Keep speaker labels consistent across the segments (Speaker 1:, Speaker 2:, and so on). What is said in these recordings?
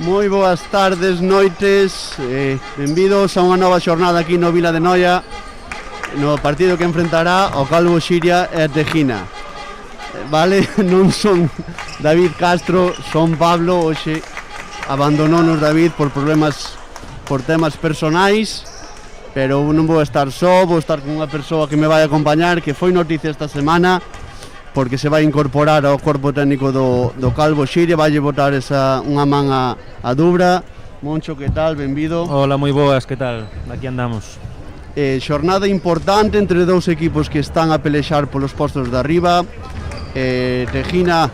Speaker 1: Moi boas tardes, noites, benvidos a unha nova xornada aquí no Vila de Noia, no partido que enfrentará o Calvo Xiria e a Tejina. Vale, non son David Castro, son Pablo. Hoxe abandonounos David por temas personais, pero non vou estar só, vou estar con unha persoa que me vai acompañar, que foi noticia esta semana, porque se vai incorporar ao corpo técnico do Calvo Xiria, vai botar unha man a Dubra. Moncho, que tal? Benvido.
Speaker 2: Hola, moi boas, que tal? Aquí andamos.
Speaker 1: Xornada importante entre dous equipos que están a pelexar polos postos de arriba. Tejina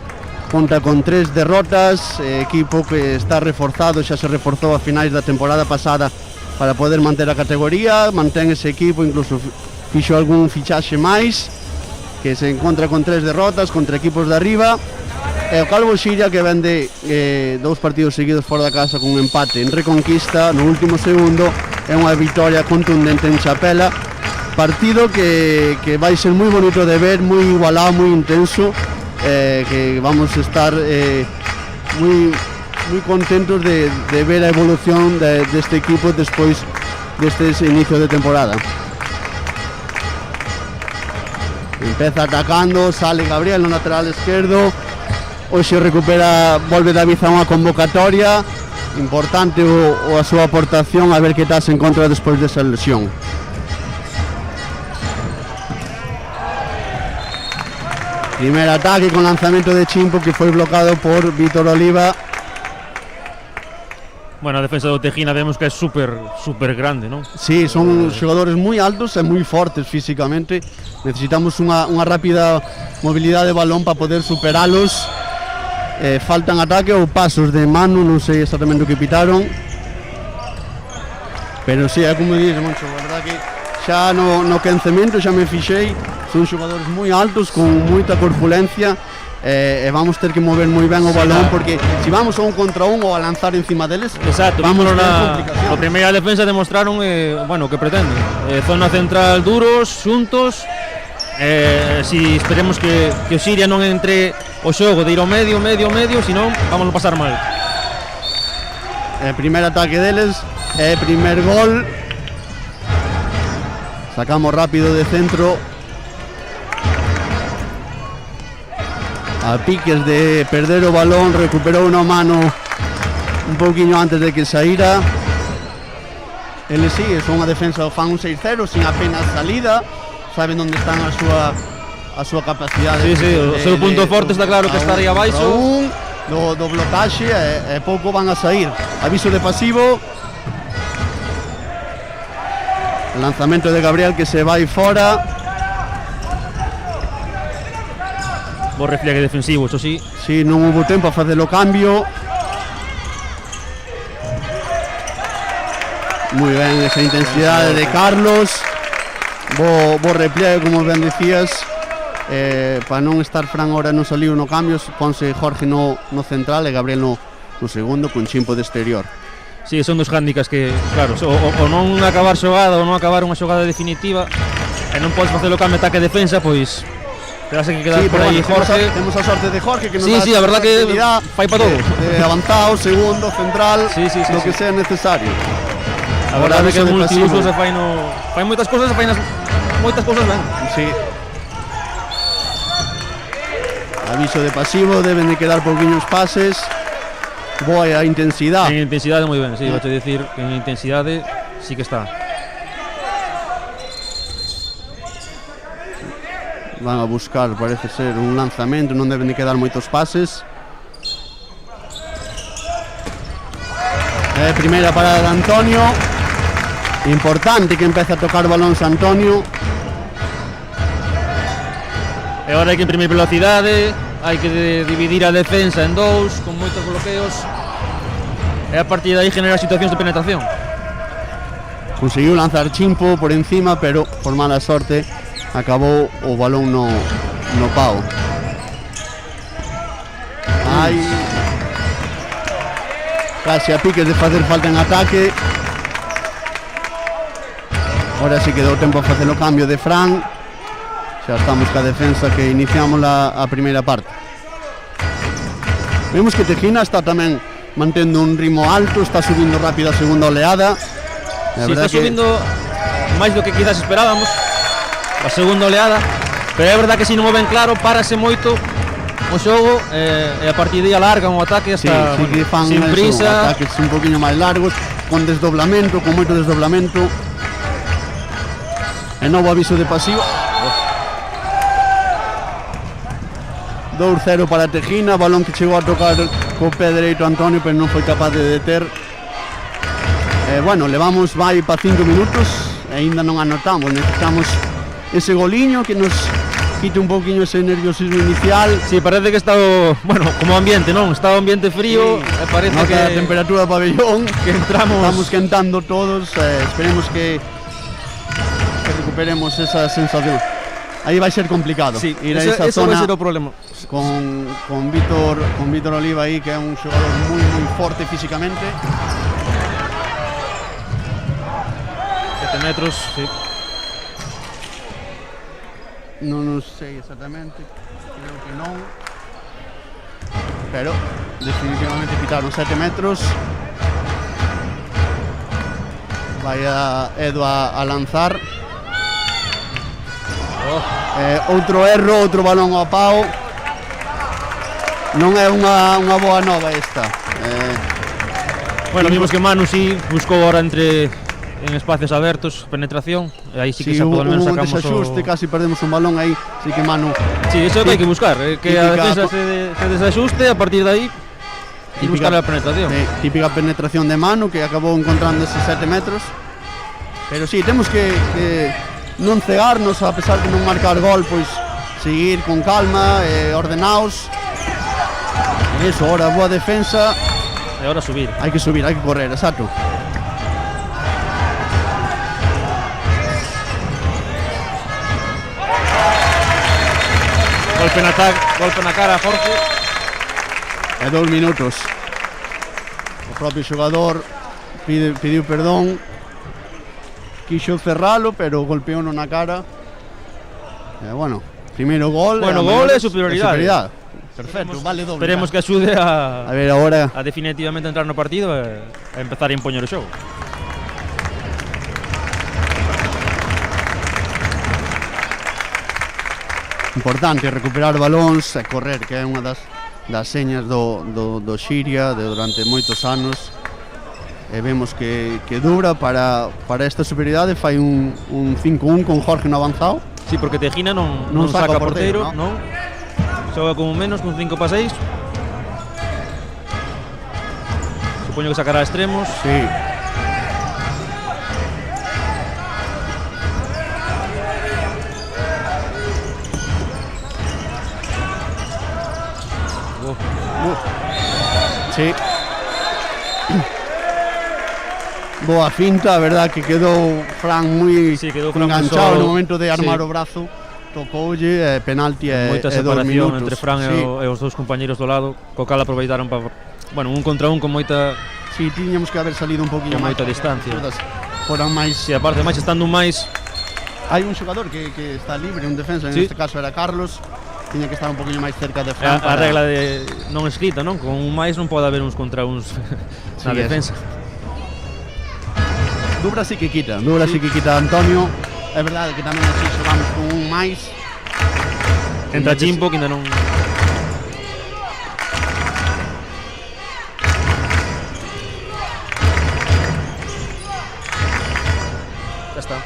Speaker 1: conta con 3 derrotas, equipo que está reforzado, xa se reforzou a finais da temporada pasada para poder manter a categoría, mantén ese equipo, incluso fixo algún fichaxe máis, que se encontra con 3 derrotas contra equipos de arriba, e o Calvo Xiria que vende 2 partidos seguidos fora da casa con un empate en Reconquista no último segundo e unha vitoria contundente en Chapela. Partido que vai ser moi bonito de ver, moi igualado, moi intenso, que vamos a estar moi contentos de ver a evolución deste equipo despois deste inicio de temporada. Empeza atacando, sale Gabriel no lateral esquerdo. Hoxe volve David a unha convocatoria. Importante a súa aportación, a ver que tal se encontra despois desa lesión. Primer ataque con lanzamento de Chimpo, que foi bloqueado por Víctor Oliva.
Speaker 2: Bueno, a defensa do Tejina vemos que é super grande, non?
Speaker 1: Sí, son xogadores moi altos e moi fortes físicamente. Necesitamos unha rápida mobilidade de balón para poder superalos. Faltan ataque ou pasos de mano, non sei exactamente o que pitaron. Pero sí, é como dices, Moncho, a verdad que xa no quencemento xa me fixei. Son xogadores moi altos, con moita corpulencia. E vamos ter que mover moi ben o balón, porque se vamos a un contra un ou a lanzar encima deles,
Speaker 2: exacto,
Speaker 1: vamos a ter complicación.
Speaker 2: A primeira defensa demostraron bueno, que pretenden zona central duros, xuntos. Si esperemos que o Xiria non entre o xogo de ir ao medio, senón vamos a pasar mal.
Speaker 1: Primer ataque deles, primer gol. Sacamos rápido de centro. A piques de perder o balón, recuperou unha mano un pouquiño antes de que saíra. Eles sí, son unha defensa, fan un 6-0 sin apenas salida, saben onde están a súa capacidade.
Speaker 2: Sí, o seu punto forte está claro que está aí abaixo.
Speaker 1: Do blocaxe e pouco van a sair. Aviso de pasivo. El lanzamento de Gabriel que se vai fora.
Speaker 2: Bo reflegue defensivo, eso sí.
Speaker 1: Sí, non hubo tempo a facer o cambio. Moi ben esa intensidade de Carlos. Bo repliegue, como ben decías. Para non estar Fran ahora no saliu no cambio, ponse Jorge no central e Gabriel no segundo, con Chimpo de exterior.
Speaker 2: Sí, son dos hándicaps que, claro, o non acabar xogada ou non acabar unha xogada definitiva e non podes facer o cambio ataque-defensa, pois terás que quedar por aí Jorge.
Speaker 1: Temos a sorte de Jorge que nos
Speaker 2: dá a verdad que fai para todo.
Speaker 1: De avanzado, segundo, central, lo que sea necesario.
Speaker 2: A verdade é que multiusos fai moitas cousas e fai moitas cousas ben.
Speaker 1: Sí. Aviso de pasivo, deben de quedar pouquiños pases. Boa a intensidade.
Speaker 2: En intensidade moi ben, sí, vou dicir que en intensidade sí que está.
Speaker 1: Van a buscar, parece ser, un lanzamento, non deben de quedar moitos pases. Primeira parada de Antonio. Importante que empece a tocar balóns Antonio.
Speaker 2: E agora hai que imprimir velocidade, hai que dividir a defensa en dous, con moitos bloqueos. E a partir de aí generar situacións de penetración.
Speaker 1: Conseguiu lanzar Chimpo por encima, pero por mala sorte acabou o balón no pau. Casi a piques de facer falta en ataque. Ahora sí que deu tempo a facer o cambio de Fran. Xa estamos ca defensa que iniciamos a primeira parte. Vemos que Tejina está tamén mantendo un ritmo alto, está subindo rápido a segunda oleada.
Speaker 2: Sí, está subindo máis do que quizás esperábamos a segunda oleada, pero é verdad que se non o ven claro, párase moito o xogo e a partir de aí alargan o ataque hasta
Speaker 1: sí, fan
Speaker 2: sin prisa,
Speaker 1: ataques un poquinho máis largos, con desdoblamento, con moito desdoblamento. E novo aviso de pasivo. 2-0 para Tejina, balón que chegou a tocar co pé dereito Antonio, pero non foi capaz de deter. Bueno, levamos vai para 5 minutos e aínda non anotamos, necesitamos ese goliño que nos quite un poquinho ese nerviosismo inicial.
Speaker 2: Sí, parece que está bueno, como ambiente, non? Está o ambiente frío, sí, parece
Speaker 1: nota
Speaker 2: que
Speaker 1: a temperatura do pabellón,
Speaker 2: que estamos
Speaker 1: quentando todos, esperemos que recuperemos esa sensación. Aí vai ser complicado,
Speaker 2: sí,
Speaker 1: ir a esa zona
Speaker 2: vai ser o problema.
Speaker 1: Con Víctor Oliva aí, que é un xogador moi forte físicamente.
Speaker 2: 7 metros, sí.
Speaker 1: Non sei exactamente, creo que non, pero definitivamente pitaron 7 metros. Vai a Edu a lanzar. Outro erro, outro balón ao pau. Non é unha boa nova esta.
Speaker 2: Bueno, vimos que Manu sí buscou ahora en espacios abertos, penetración, e aí sí que se pode menos sacamos
Speaker 1: desaxuste, casi perdemos un balón aí, así que Manu...
Speaker 2: Sí, eso é o que hai que buscar, que a defensa se desaxuste, a partir de aí e buscar a penetración.
Speaker 1: Típica penetración de Manu, que acabou encontrando esos 7 metros. Pero sí, temos que non cegarnos, a pesar de non marcar gol, pois seguir con calma, ordenaos. E iso, ahora boa defensa.
Speaker 2: E ahora subir.
Speaker 1: Hai que subir, hai que correr, exacto.
Speaker 2: Golpe na cara a Jorge.
Speaker 1: E 2 minutos. O propio xogador pediu perdón, quixo cerralo, pero golpeou na cara. Bueno, primeiro gol.
Speaker 2: Bueno, gol e superioridade.
Speaker 1: Perfecto, vale doble.
Speaker 2: Esperemos que axude a
Speaker 1: ver agora
Speaker 2: a definitivamente entrar no partido e a empezar a impoñer o xogo.
Speaker 1: Importante recuperar balóns e correr, que é unha das señas do Xiria durante moitos anos. E vemos que dura para esta superioridade. Fai un 5-1 con Jorge no avanzado.
Speaker 2: Sí, porque Tejina non saca porteiro, non? Xoga como menos, con 5 para 6. Supoño que sacará extremos.
Speaker 1: Sí. Sí. Boa finta, a verdad que quedou Fran moi enganchado no momento de armar o brazo. Tocoulle, penalti e 2 minutos.
Speaker 2: Entre Fran e os dous compañeros do lado, co cal aproveitaron para, bueno, un contra un con moita...
Speaker 1: Sí, tiñamos que haber salido un poquinho máis.
Speaker 2: Con moita distancia.
Speaker 1: Foran máis...
Speaker 2: Sí, aparte máis estando máis...
Speaker 1: Hai un xogador que está libre, un defensa, en este caso era Carlos. Tiña que estar un poquinho máis cerca de Fran.
Speaker 2: A regla de non escrita, non? Con un máis non pode haber uns contra uns na defensa.
Speaker 1: Dubra sí que quita, Antonio. É verdade que tamén así xogamos con un máis.
Speaker 2: Entra Chimpo, que ainda non... Ya está.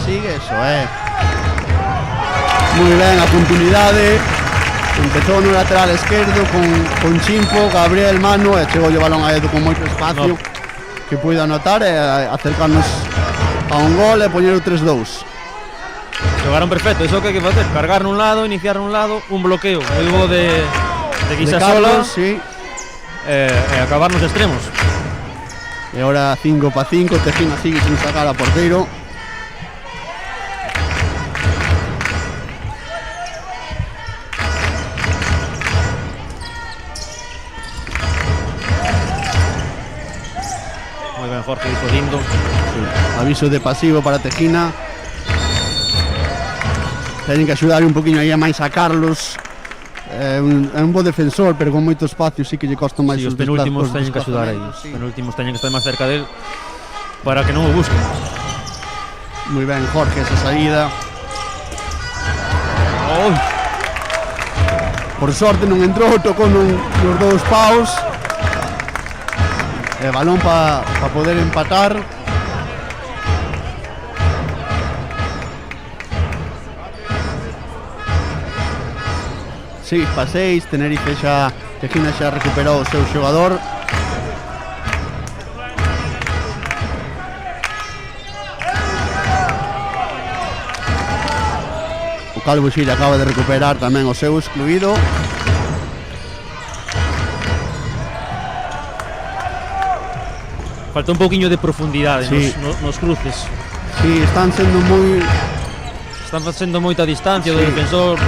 Speaker 1: Sigue, eso, moi ben, a continuidade. Empezou no lateral esquerdo con Chimpo, Gabriel, Manu, e chegou o balón a Edu con moito espacio que puido anotar e acercarnos a un gol e poñer o 3-2.
Speaker 2: Xogaron perfecto, iso que hai que facer, cargar nun lado, iniciar nun lado, un bloqueo moi bo de Guisasola,
Speaker 1: sí.
Speaker 2: E acabar nos extremos.
Speaker 1: E agora 5 para 5, Tejina sigue sin sacar a porteiro.
Speaker 2: Jorge hizo lindo.
Speaker 1: Sí. Aviso de pasivo para Tejina. Teñen que axudar un poquinho aí a máis a Carlos. é un bo defensor, pero con moito espacio sí que lle costa máis
Speaker 2: os penúltimos teñen que axudar aí. Os penúltimos teñen que estar máis cerca del para que non o busquen.
Speaker 1: Moi ben Jorge esa saída. Por sorte non entrou, tocou nos dous paus. E balón para poder empatar. Sí, pa 6, Tenerife xa, Tejina xa recuperou o seu xogador. O Calvo Xira acaba de recuperar tamén o seu excluído.
Speaker 2: Falta un pouquiño de profundidade nos cruces.
Speaker 1: Sí, están
Speaker 2: facendo moita distancia do defensor.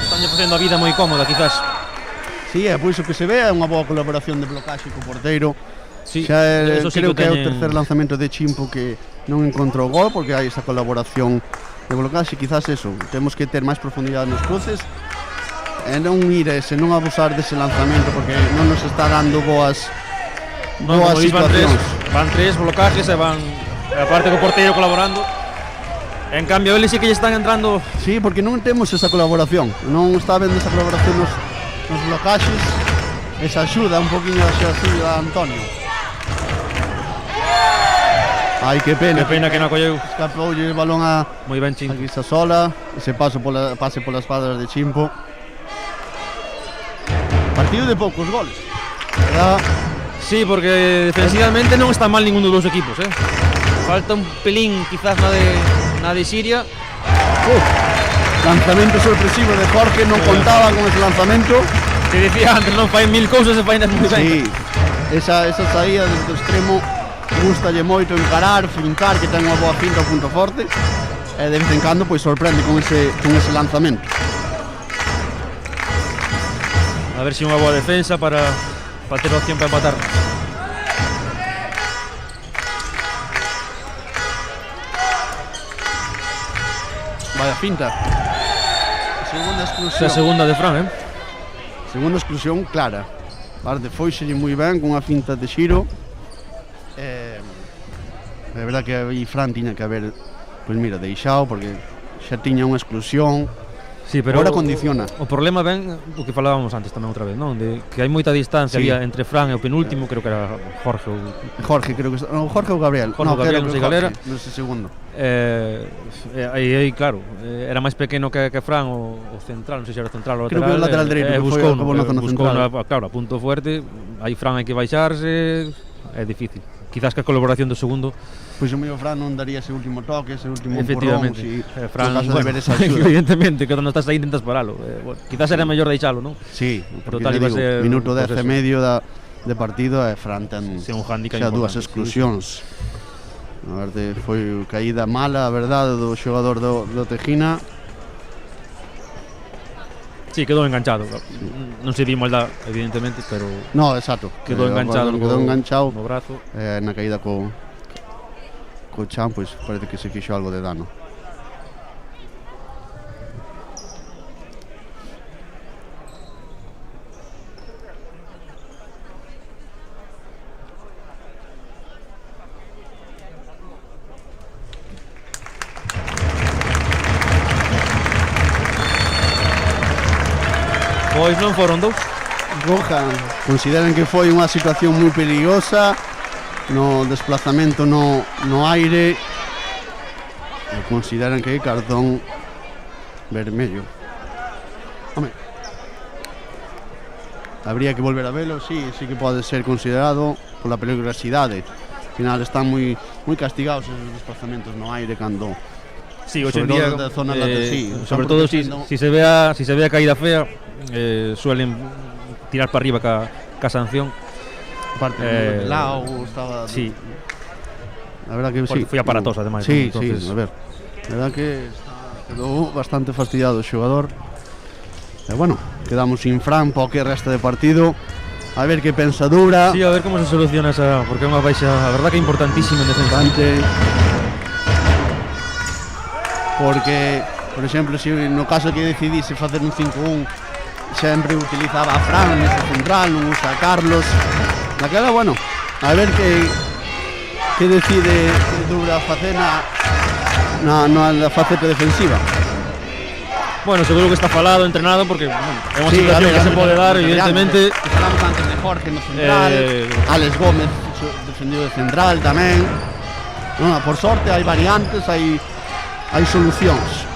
Speaker 2: Están facendo a vida moi cómoda, quizás.
Speaker 1: Sí, é por iso que se ve, é unha boa colaboración de blocaxe co porteiro.
Speaker 2: Sí,
Speaker 1: creo que é o tercer lanzamento de Chimpo que non encontrou gol, porque hai esa colaboración de blocaxe. Quizás eso, temos que ter máis profundidade nos cruces e non ir ese, non abusar dese lanzamento, porque non nos está dando boas situacións.
Speaker 2: Van tres blocajes e van, aparte co porteiro colaborando. En cambio, eles sí que lle están entrando.
Speaker 1: Sí, porque non temos esa colaboración. Non está vendo esa colaboración nos blocaxes. Esa axuda un poquinho a Antonio. Ai, que pena.
Speaker 2: Que pena que non acolleu.
Speaker 1: Escapoulle o balón a
Speaker 2: moi ben Chimpo.
Speaker 1: Aquí está sola. Ese pase polas espadas de Chimpo. Partido de poucos goles, verdad?
Speaker 2: Sí, porque defensivamente non está mal ninguno dos equipos, Falta un pelín quizás na de Siria.
Speaker 1: Lanzamento sorpresivo de Jorge, non contaba con ese lanzamento.
Speaker 2: Te decía antes, non fai mil cousas e fai nas moi ben.
Speaker 1: Sí, esa saída desde o extremo gustalle moito encarar, fincar, que ten unha boa finta ao punto forte. E de vez en cando pois sorprende con ese lanzamento.
Speaker 2: A ver se unha boa defensa para ter opción para empatar.
Speaker 1: Vaya finta. Segunda exclusión.
Speaker 2: Esa segunda de Fran,
Speaker 1: Segunda exclusión clara. Parte foixelle moi ben con unha finta de Xiro. É verdad que aí Fran tiña que haber, pois mira, deixado, porque xa tiña unha exclusión.
Speaker 2: Sí, pero
Speaker 1: agora condiciona.
Speaker 2: O problema ben o que falábamos antes tamén outra vez, non? De que hai moita distancia había entre Fran e o penúltimo, creo que era Jorge
Speaker 1: creo que Jorge ou Gabriel.
Speaker 2: Gabriel, non sei cal era.
Speaker 1: Non sei segundo.
Speaker 2: Aí, claro, era máis pequeno que Fran o central, non sei se era o central ou o lateral.
Speaker 1: Creo que o lateral dereito que foi na zona central.
Speaker 2: Claro, a punto fuerte, aí Fran hai que baixarse, é difícil. Quizás que a colaboración do segundo.
Speaker 1: Pois o meu Fran non daría ese último toque, ese último
Speaker 2: efectivamente,
Speaker 1: empurrón,
Speaker 2: Fran,
Speaker 1: de ver esa axuda.
Speaker 2: Evidentemente, que cando estás aí intentas paralo. Quizás era mellor deixalo, non?
Speaker 1: Sí, porque digo, minuto 10 e medio de partido e Fran ten
Speaker 2: un handicap
Speaker 1: xa dúas exclusións. A ver, foi caída mala, a verdade, do xogador do Tejina.
Speaker 2: Sí, quedou enganchado. Non se di maldad, evidentemente, pero
Speaker 1: no, exacto.
Speaker 2: Quedou enganchado
Speaker 1: no
Speaker 2: brazo.
Speaker 1: Na caída co Chan, pois parece que se fixo algo de dano.
Speaker 2: Pois non foron dous.
Speaker 1: Roja, consideran que foi unha situación moi perigosa no desplazamento no aire, e consideran que é cartón vermello. Home, habría que volver a velo, sí que pode ser considerado pola peligrosidade. Al final están moi castigados esos desplazamentos no aire cando
Speaker 2: hoxe en día,
Speaker 1: zona
Speaker 2: sobre todo si se ve a caída fea, suelen tirar para arriba ca sanción.
Speaker 1: Aparte de lado estaba.
Speaker 2: Sí.
Speaker 1: La verdad que sí.
Speaker 2: Foi aparatosa ademais.
Speaker 1: Sí, entonces, sí, a ver. La verdad que quedou bastante fastidiado o xogador. E bueno, quedamos sin Fran para o que resta de partido. A ver que pensa Dura.
Speaker 2: Sí, a ver como se soluciona esa, porque é unha baixa, a verdad que é importantísima en defensa.
Speaker 1: Porque, por exemplo, se no caso que decidise facer un 5-1 sempre utilizaba a Fran neste central, non usa a Carlos. Daquela, bueno, a ver que decide Dura facer na faceta defensiva.
Speaker 2: Bueno, seguro que está falado, entrenado, porque bueno, é unha
Speaker 1: Sí,
Speaker 2: situación
Speaker 1: a ver,
Speaker 2: que se pode dar, evidentemente.
Speaker 1: Falamos antes de Jorge no central, Alex Gómez defendido de central tamén. No, por sorte hai variantes, hai solucións.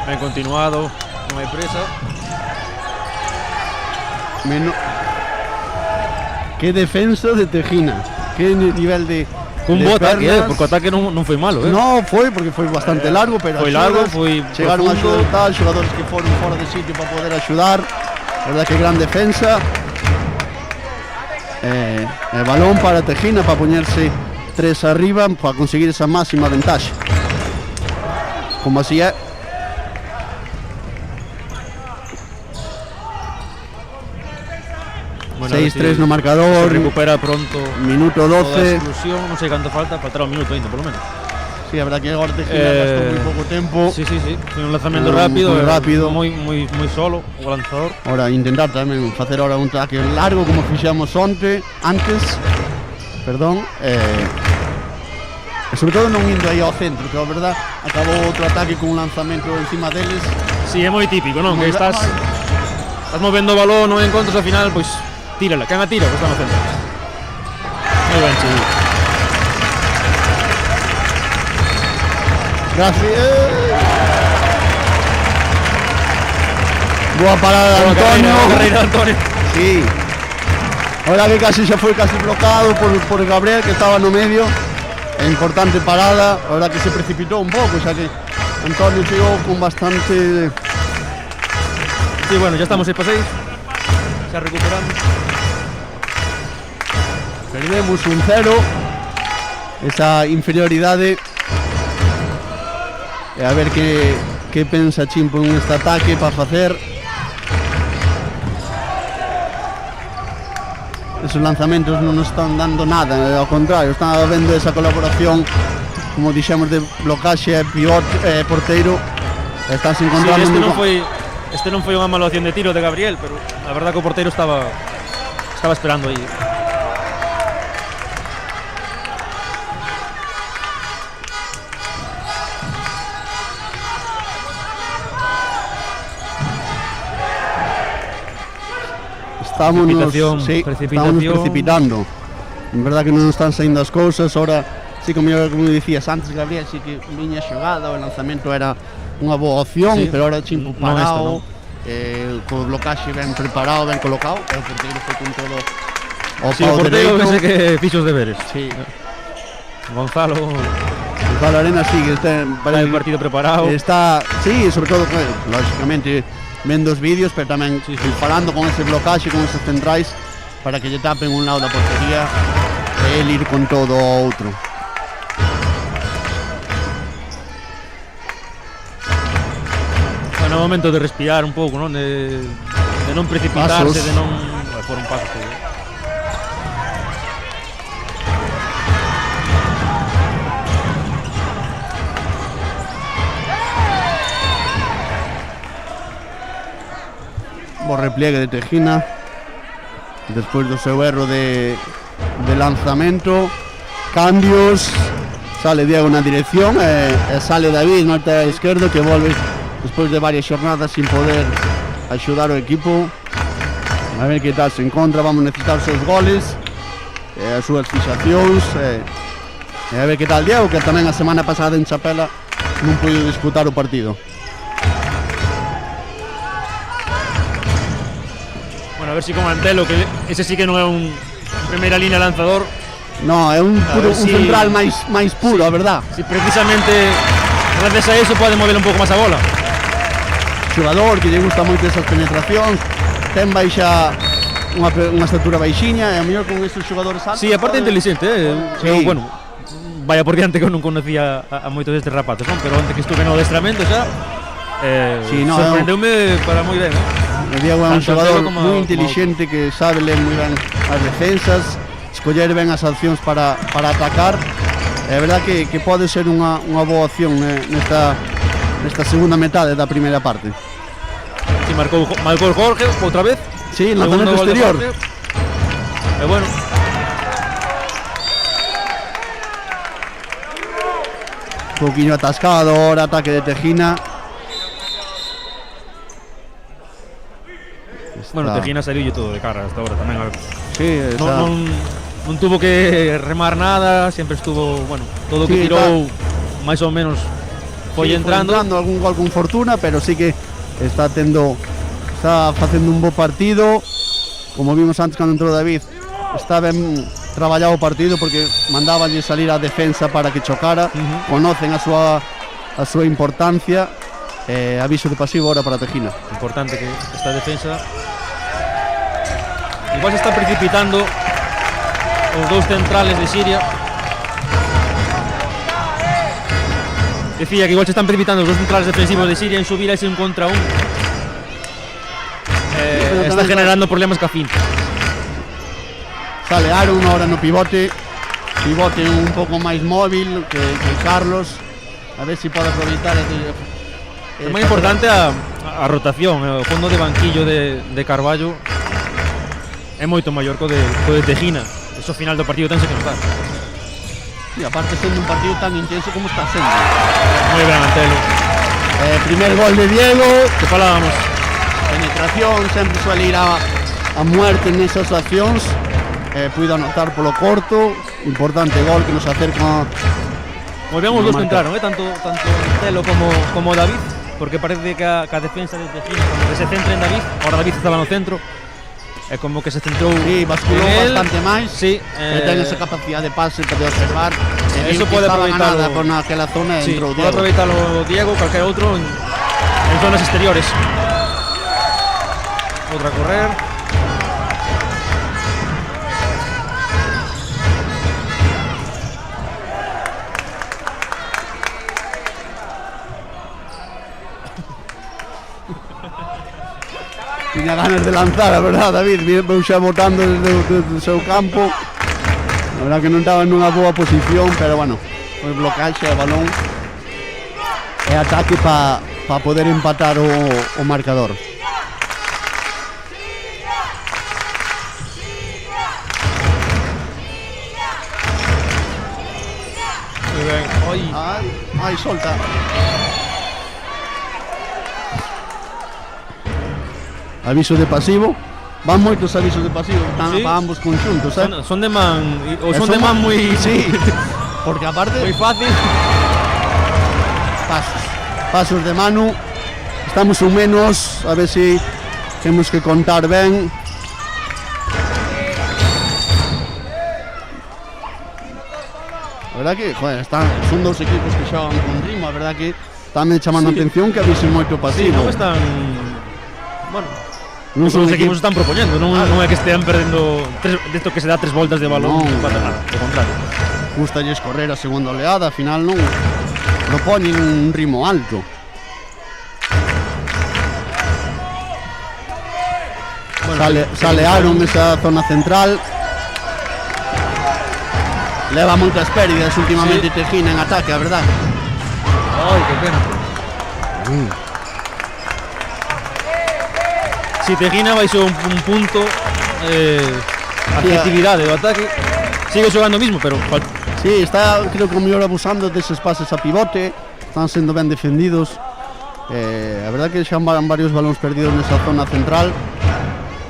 Speaker 2: Ben continuado, non hai presa.
Speaker 1: Que defensa de Tejina, que nivel de
Speaker 2: Un
Speaker 1: de
Speaker 2: bo ataque,
Speaker 1: pernas.
Speaker 2: porque o ataque non foi malo,
Speaker 1: No foi, porque foi bastante largo, pero
Speaker 2: foi largo, foi
Speaker 1: chegaron a
Speaker 2: profundo.
Speaker 1: axudar, xogadores que foron fora de sitio para poder axudar. A verdad que gran defensa. Balón para Tejina para poñerse 3 arriba para conseguir esa máxima ventaxa. Como así é.
Speaker 2: Bueno, a ver
Speaker 1: 6-3
Speaker 2: si
Speaker 1: no marcador.
Speaker 2: se recupera pronto.
Speaker 1: Minuto
Speaker 2: Toda a
Speaker 1: 12.
Speaker 2: exclusión, non sei canto faltará un minuto ainda, polo menos.
Speaker 1: Sí, a verdad que agora Tejina gastou moi pouco tempo.
Speaker 2: Sí, foi un lanzamento
Speaker 1: Muy
Speaker 2: rápido,
Speaker 1: rápido.
Speaker 2: moi solo o lanzador.
Speaker 1: Ahora intentar tamén facer ahora un ataque largo como fixamos antes, perdón, e sobre todo non indo aí ao centro, que a verdad acabou outro ataque con un lanzamento encima deles.
Speaker 2: Sí, é moi típico, non?
Speaker 1: Moi
Speaker 2: Que estás movendo o balón, non encontras ao final, pois tírala, quen a tira, pois está no centro. Moi ben, Chico.
Speaker 1: Gracias. Boa parada de
Speaker 2: Boa
Speaker 1: Antonio.
Speaker 2: carreira de Antonio.
Speaker 1: Sí. Ahora que casi xa foi casi blocado por Gabriel, que estaba no medio. É importante parada, ahora que se precipitou un pouco, xa que Antonio chegou con bastante.
Speaker 2: Sí, bueno, ya estamos 6-6. Xa recuperamos.
Speaker 1: Perdemos un 0. Esa inferioridade. E a ver que pensa Chimpo en este ataque para facer. Esos lanzamentos non nos están dando nada, ao contrario, están vendo esa colaboración, como dixemos, de blocaxe e porteiro. Estás
Speaker 2: Sí,
Speaker 1: encontrando
Speaker 2: este non foi unha evaluación de tiro de Gabriel, pero a verdad que o porteiro estaba esperando aí. Precipitación.
Speaker 1: Estamos precipitando. En verdad que non están saindo as cousas. Ahora, sí, como dicías antes, Gabriel, sí que viña xogada, o lanzamento era unha boa opción,
Speaker 2: Sí.
Speaker 1: pero ahora Chimpo
Speaker 2: Non esta,
Speaker 1: parado, co blocaxe ben preparado, ben colocado, e o porteiro foi con todo o
Speaker 2: Sí, o
Speaker 1: pau
Speaker 2: porteiro
Speaker 1: dereito.
Speaker 2: ese que fixo os deberes.
Speaker 1: Sí.
Speaker 2: Gonzalo,
Speaker 1: Gonzalo Arena sí que está,
Speaker 2: para el partido preparado.
Speaker 1: está, sí, sobre todo, lógicamente, vendo os vídeos, pero tamén falando con ese blocaxe, con esos centrais, para que lle tapen un lado da portería e el ir con todo o outro.
Speaker 2: Bueno, é o momento de respirar un pouco, non? De non precipitarse,
Speaker 1: Pasos.
Speaker 2: de non... Foron pasos, sí.
Speaker 1: Bo repliegue de Tejina despois do seu erro de lanzamento, cambios, sale Diego na dirección e sale David no lateral esquerdo, que volve despois de varias xornadas sin poder axudar o equipo. A ver que tal se encontra, vamos necesitar os seus goles e as súas fixacións e a ver que tal Diego, que tamén a semana pasada en Chapela non puido disputar o partido.
Speaker 2: Bueno, a ver si con Antelo, que ese sí que non é un primeira línea lanzador.
Speaker 1: No, é un
Speaker 2: si
Speaker 1: central máis puro, a verdad.
Speaker 2: Si precisamente gracias a eso pode mover un pouco máis a bola.
Speaker 1: Xogador que lle gusta moito esas penetracións, ten baixa unha estatura baixiña e a mellor con estes xogadores altos.
Speaker 2: Sí, aparte inteligente,
Speaker 1: Sí.
Speaker 2: Eu, bueno, vaya por diante que eu non conocía a moitos destes rapaces, non? Pero antes que estuve no adestramento xa,
Speaker 1: Sí, no,
Speaker 2: sorprendeume para moi ben,
Speaker 1: Diego é un
Speaker 2: Tanto
Speaker 1: xogador
Speaker 2: Antelo como-
Speaker 1: moi inteligente que sabe ler moi ben as defensas, escoller ben as accións para atacar. É verdad que pode ser unha boa opción nesta segunda metade da primeira parte.
Speaker 2: Si marcou Jorge outra vez.
Speaker 1: Sí,
Speaker 2: Segundo
Speaker 1: lanzamento
Speaker 2: gol de
Speaker 1: exterior.
Speaker 2: Jorge. E bueno,
Speaker 1: Un poquinho atascado, ahora ataque de Tejina.
Speaker 2: bueno, Tejina saliu todo de cara hasta ahora tamén.
Speaker 1: Sí, está.
Speaker 2: Non tuvo que remar nada, sempre estuvo, bueno, todo o que
Speaker 1: Sí,
Speaker 2: tirou máis ou menos foi
Speaker 1: Sí,
Speaker 2: entrando.
Speaker 1: algún gol con fortuna, pero sí que está facendo un bo partido. Como vimos antes cando entrou David, está ben traballado o partido porque mandabanlle salir a defensa para que chocara. Conocen a súa importancia. Aviso de pasivo ahora para Tejina.
Speaker 2: Importante que esta defensa igual se está precipitando os dous centrales de Siria. Decía que igual se están precipitando os dous centrales defensivos de Siria en subir a ese 1 contra 1. Está generando problemas ca fin.
Speaker 1: Sale Aaron ahora no pivote un pouco máis móvil que Carlos, a ver se pode aproveitar
Speaker 2: É moi importante a rotación, o fondo de banquillo de Carballo é moito maior co de Tejina. Eso ao final do partido tense que notar.
Speaker 1: E aparte sendo un partido tan intenso como está sendo.
Speaker 2: Moi ben Antelo.
Speaker 1: Primer gol de Diego,
Speaker 2: Que falábamos.
Speaker 1: penetración, sempre suele ir a muerte nesas accións. Puido anotar polo corto, importante gol que nos acerca.
Speaker 2: Moi ben os
Speaker 1: No
Speaker 2: dous que
Speaker 1: marca.
Speaker 2: entraron, tanto Antelo como David, porque parece que a defensa de Tejina como que se centra en David. Ahora David estaba no centro. É como que se centrou
Speaker 1: Sí, basculou
Speaker 2: en él.
Speaker 1: bastante máis.
Speaker 2: Sí,
Speaker 1: Ten esa capacidade de pase para observar.
Speaker 2: Eso pode aproveitar
Speaker 1: nada
Speaker 2: o-
Speaker 1: con aquela zona e
Speaker 2: sí,
Speaker 1: entrou
Speaker 2: pode
Speaker 1: Diego.
Speaker 2: aproveitarlo Diego, calquera outro en zonas exteriores. Outra a correr.
Speaker 1: Tiña ganas de lanzar, a verdad, David. Veu xa botando desde o seu campo. A verdad que non estaba nunha boa posición, pero bueno, foi blocaxe a balón e ataque para poder empatar o marcador.
Speaker 2: Moi ben. Oi.
Speaker 1: Ai, solta. Aviso de pasivo. Van moitos avisos de pasivo, están
Speaker 2: Sí.
Speaker 1: para ambos conxuntos,
Speaker 2: Son de man, ou son de man moi
Speaker 1: Sí, porque aparte
Speaker 2: moi fácil.
Speaker 1: pasos de mano. Estamos un menos, a ver si temos que contar ben. A verdad que, joder, son dous equipos que xogan con ritmo, a verdad que está me chamando a
Speaker 2: Sí.
Speaker 1: atención que avisen moito
Speaker 2: Sí,
Speaker 1: pasivo.
Speaker 2: non están. Bueno,
Speaker 1: Non son
Speaker 2: os equipos
Speaker 1: equipos
Speaker 2: están propoñendo, non é que estean perdendo desto que se dá 3 voltas de balón,
Speaker 1: Non.
Speaker 2: non pasa nada, ao contrario.
Speaker 1: gustalles correr a segunda oleada, al final non propoñen un ritmo alto.
Speaker 2: Bueno,
Speaker 1: Sale Aaron nesa zona central. Leva moitas pérdidas últimamente
Speaker 2: Sí.
Speaker 1: Tejina en ataque, a verdad.
Speaker 2: Ai, que pena. Si Tejina baixou un punto a
Speaker 1: Sí,
Speaker 2: creatividade do ataque. Sigue xogando o mismo, pero
Speaker 1: Sí, está, creo que o mellor abusando deses pases a pivote. Están sendo ben defendidos. A verdad que xa van varios balóns perdidos nesa zona central,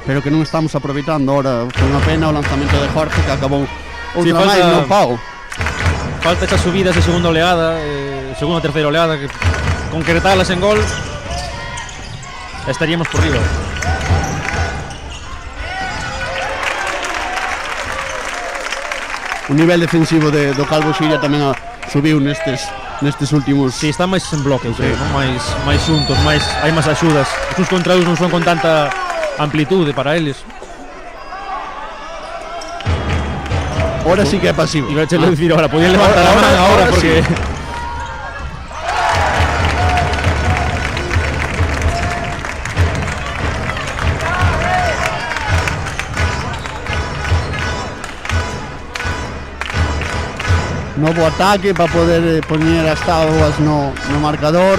Speaker 1: pero que non estamos aproveitando ahora. Foi unha pena o lanzamento de Jorge que acabou outra
Speaker 2: falta-
Speaker 1: máis no pau.
Speaker 2: falta esas subidas de segunda oleada, segunda terceira oleada, que concretalas en gol estaríamos por riba.
Speaker 1: O nivel defensivo do Calvo Xiria tamén subiu nestes últimos.
Speaker 2: Si, están máis en bloque,
Speaker 1: Sí.
Speaker 2: non? máis xuntos, hai máis axudas. Os uns contra os non son con tanta amplitude para eles.
Speaker 1: Ahora sí que é pasivo.
Speaker 2: Iba a echarle a decir ahora, podían levantar a man ahora
Speaker 1: ahora
Speaker 2: porque
Speaker 1: sí. novo ataque para poder poñer as táboas no marcador.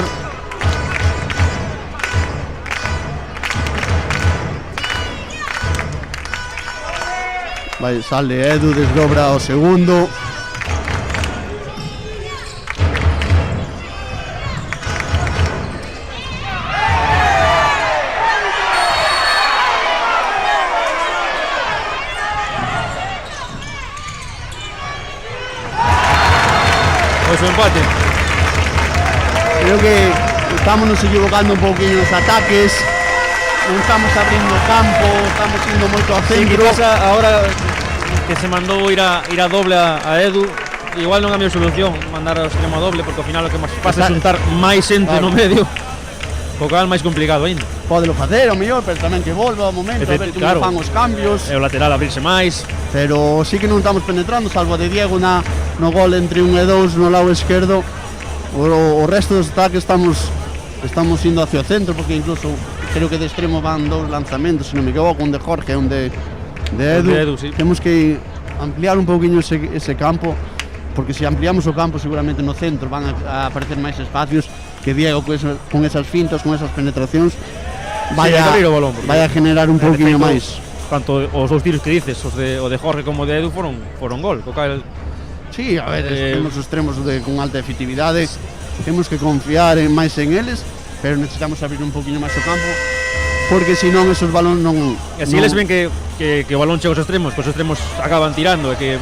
Speaker 1: Sale Edu, desdobra o segundo.
Speaker 2: Pois o empate.
Speaker 1: Creo que estamos equivocando un pouquinho os ataques. Non estamos abrindo campo, estamos indo moito ao
Speaker 2: Sí,
Speaker 1: centro.
Speaker 2: quizás ahora que se mandou ir a doble a Edu, igual non é a mellor solución mandar ao extremo a doble, porque ao final o que máis pasa é xuntar máis xente no medio, co cal máis complicado aínda.
Speaker 1: Pódelo facer, o mellor, pero tamén que volva o momento, a ver como
Speaker 2: Claro.
Speaker 1: fan os cambios.
Speaker 2: E o lateral abrirse máis.
Speaker 1: Pero sí que non estamos penetrando, salvo de Diego no gol entre 1 e 2 no lado esquerdo. O resto dos ataques estamos indo hacia o centro, porque incluso creo que de extremo van 2 lanzamentos, se non me equivoco, un de Jorge e un de Edu.
Speaker 2: Sí.
Speaker 1: Temos que ampliar un pouquinho ese campo, porque se ampliamos o campo seguramente no centro van a aparecer máis espacios que Diego con esas fintas, con esas penetracións vai
Speaker 2: hai que abrir o balón, porque
Speaker 1: a generar un pouquinho máis.
Speaker 2: Tanto os dous tiros que dices, o de Jorge como o de Edu foron gol, co cal
Speaker 1: Sí, a ver, temos os extremos con alta efectividade, temos que confiar máis en eles, pero necesitamos abrir un poquinho máis o campo, porque senón esos balóns non...
Speaker 2: E así eles ven que o balón chega aos extremos, os extremos acaban tirando e que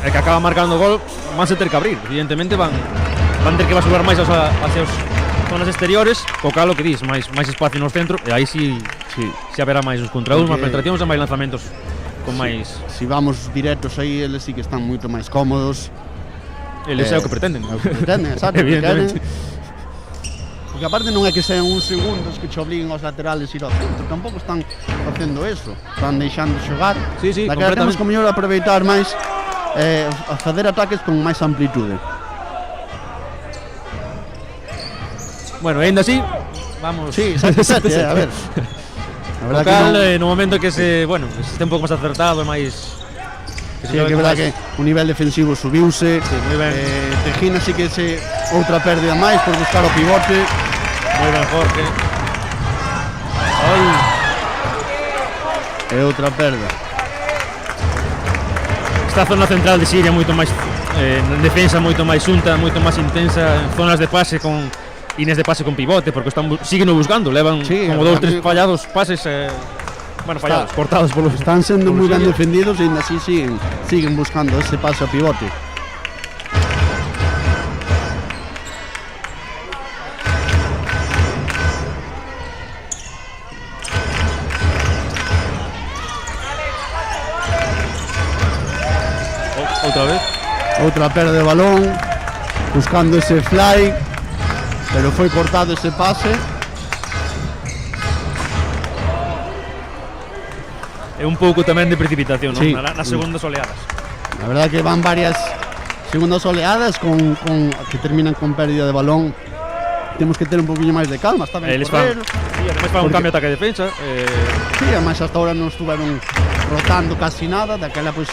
Speaker 2: acaba marcando o gol, vanse ter que abrir. Evidentemente van ter que basurar máis hacia os zonas exteriores, co cal o que dis, máis espacio no centro, e aí si haberá máis os contra máis penetracións e máis lanzamentos con máis...
Speaker 1: Si vamos directos aí, eles sí que están moito máis cómodos.
Speaker 2: Eles é o que pretenden.
Speaker 1: É o que pretenden, exacto.
Speaker 2: Evidentemente.
Speaker 1: Porque aparte non é que sean uns segundos que che obliguen aos laterales ir ao centro, tampouco están facendo eso, están deixando xogar.
Speaker 2: Sí,
Speaker 1: Daquela temos que mellor aproveitar máis a facer ataques con máis amplitude.
Speaker 2: Bueno, ainda así, vamos...
Speaker 1: Sí, 7-7, a ver. A
Speaker 2: O
Speaker 1: verdad
Speaker 2: cal,
Speaker 1: que non,
Speaker 2: no momento que se este un pouco máis acertado e máis...
Speaker 1: sí, é que é verdad que o nivel defensivo subiuse.
Speaker 2: Sí, moi ben.
Speaker 1: Tejina sí que outra pérdida máis por buscar o pivote.
Speaker 2: Moi ben, Jorge.
Speaker 1: E outra perda.
Speaker 2: Esta zona central de Siria moito máis en defensa moito máis xunta, moito máis intensa, en zonas de pase con líneas de pase con pivote, porque siguen buscando, levan como 2 ou 3 fallados pases, fallados, cortados polos...
Speaker 1: Están sendo moi ben defendidos e ainda así siguen buscando ese paso a pivote.
Speaker 2: Outra vez.
Speaker 1: Outra perda de balón, buscando ese fly, pero foi cortado ese pase.
Speaker 2: É un pouco tamén de precipitación,
Speaker 1: Sí.
Speaker 2: non? Nas segundas oleadas.
Speaker 1: La verdad que van varias segundas oleadas que terminan con pérdida de balón. Temos que ter un poquinho máis de calma, está ben
Speaker 2: Eles
Speaker 1: correr.
Speaker 2: ademais fan un cambio ataque-defensa.
Speaker 1: Sí, además hasta ahora non estuveron rotando casi nada, daquela pois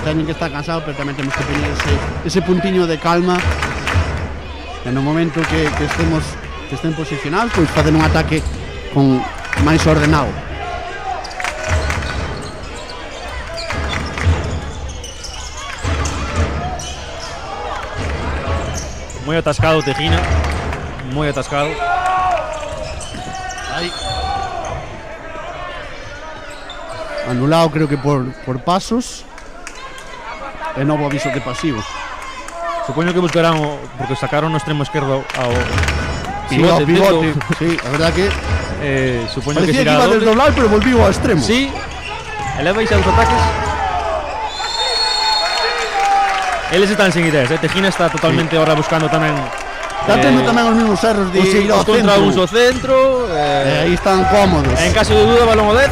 Speaker 1: teñen que estar cansados, pero tamén temos que tener ese puntiño de calma. E no momento que estén posicionados, pois facer un ataque con máis ordenado.
Speaker 2: Moi atascado Tejina, moi atascado.
Speaker 1: Aí. Anulado creo que por pasos. E novo aviso de pasivo.
Speaker 2: Supoño que buscarán porque sacaron no extremo esquerdo ao
Speaker 1: Pivote,
Speaker 2: pivote,
Speaker 1: sí, a verdad que
Speaker 2: supoño
Speaker 1: parecía que
Speaker 2: será
Speaker 1: iba a
Speaker 2: doble.
Speaker 1: desdoblar, pero volviu ao extremo.
Speaker 2: Sí, eleva xa os ataques. Eles están sin ideas, Tejina está totalmente ahora buscando tamén.
Speaker 1: Está tendo tamén os mesmos erros de ir ao
Speaker 2: contra
Speaker 1: centro.
Speaker 2: uns ao centro.
Speaker 1: Aí están cómodos.
Speaker 2: En caso de duda, balón ao 10.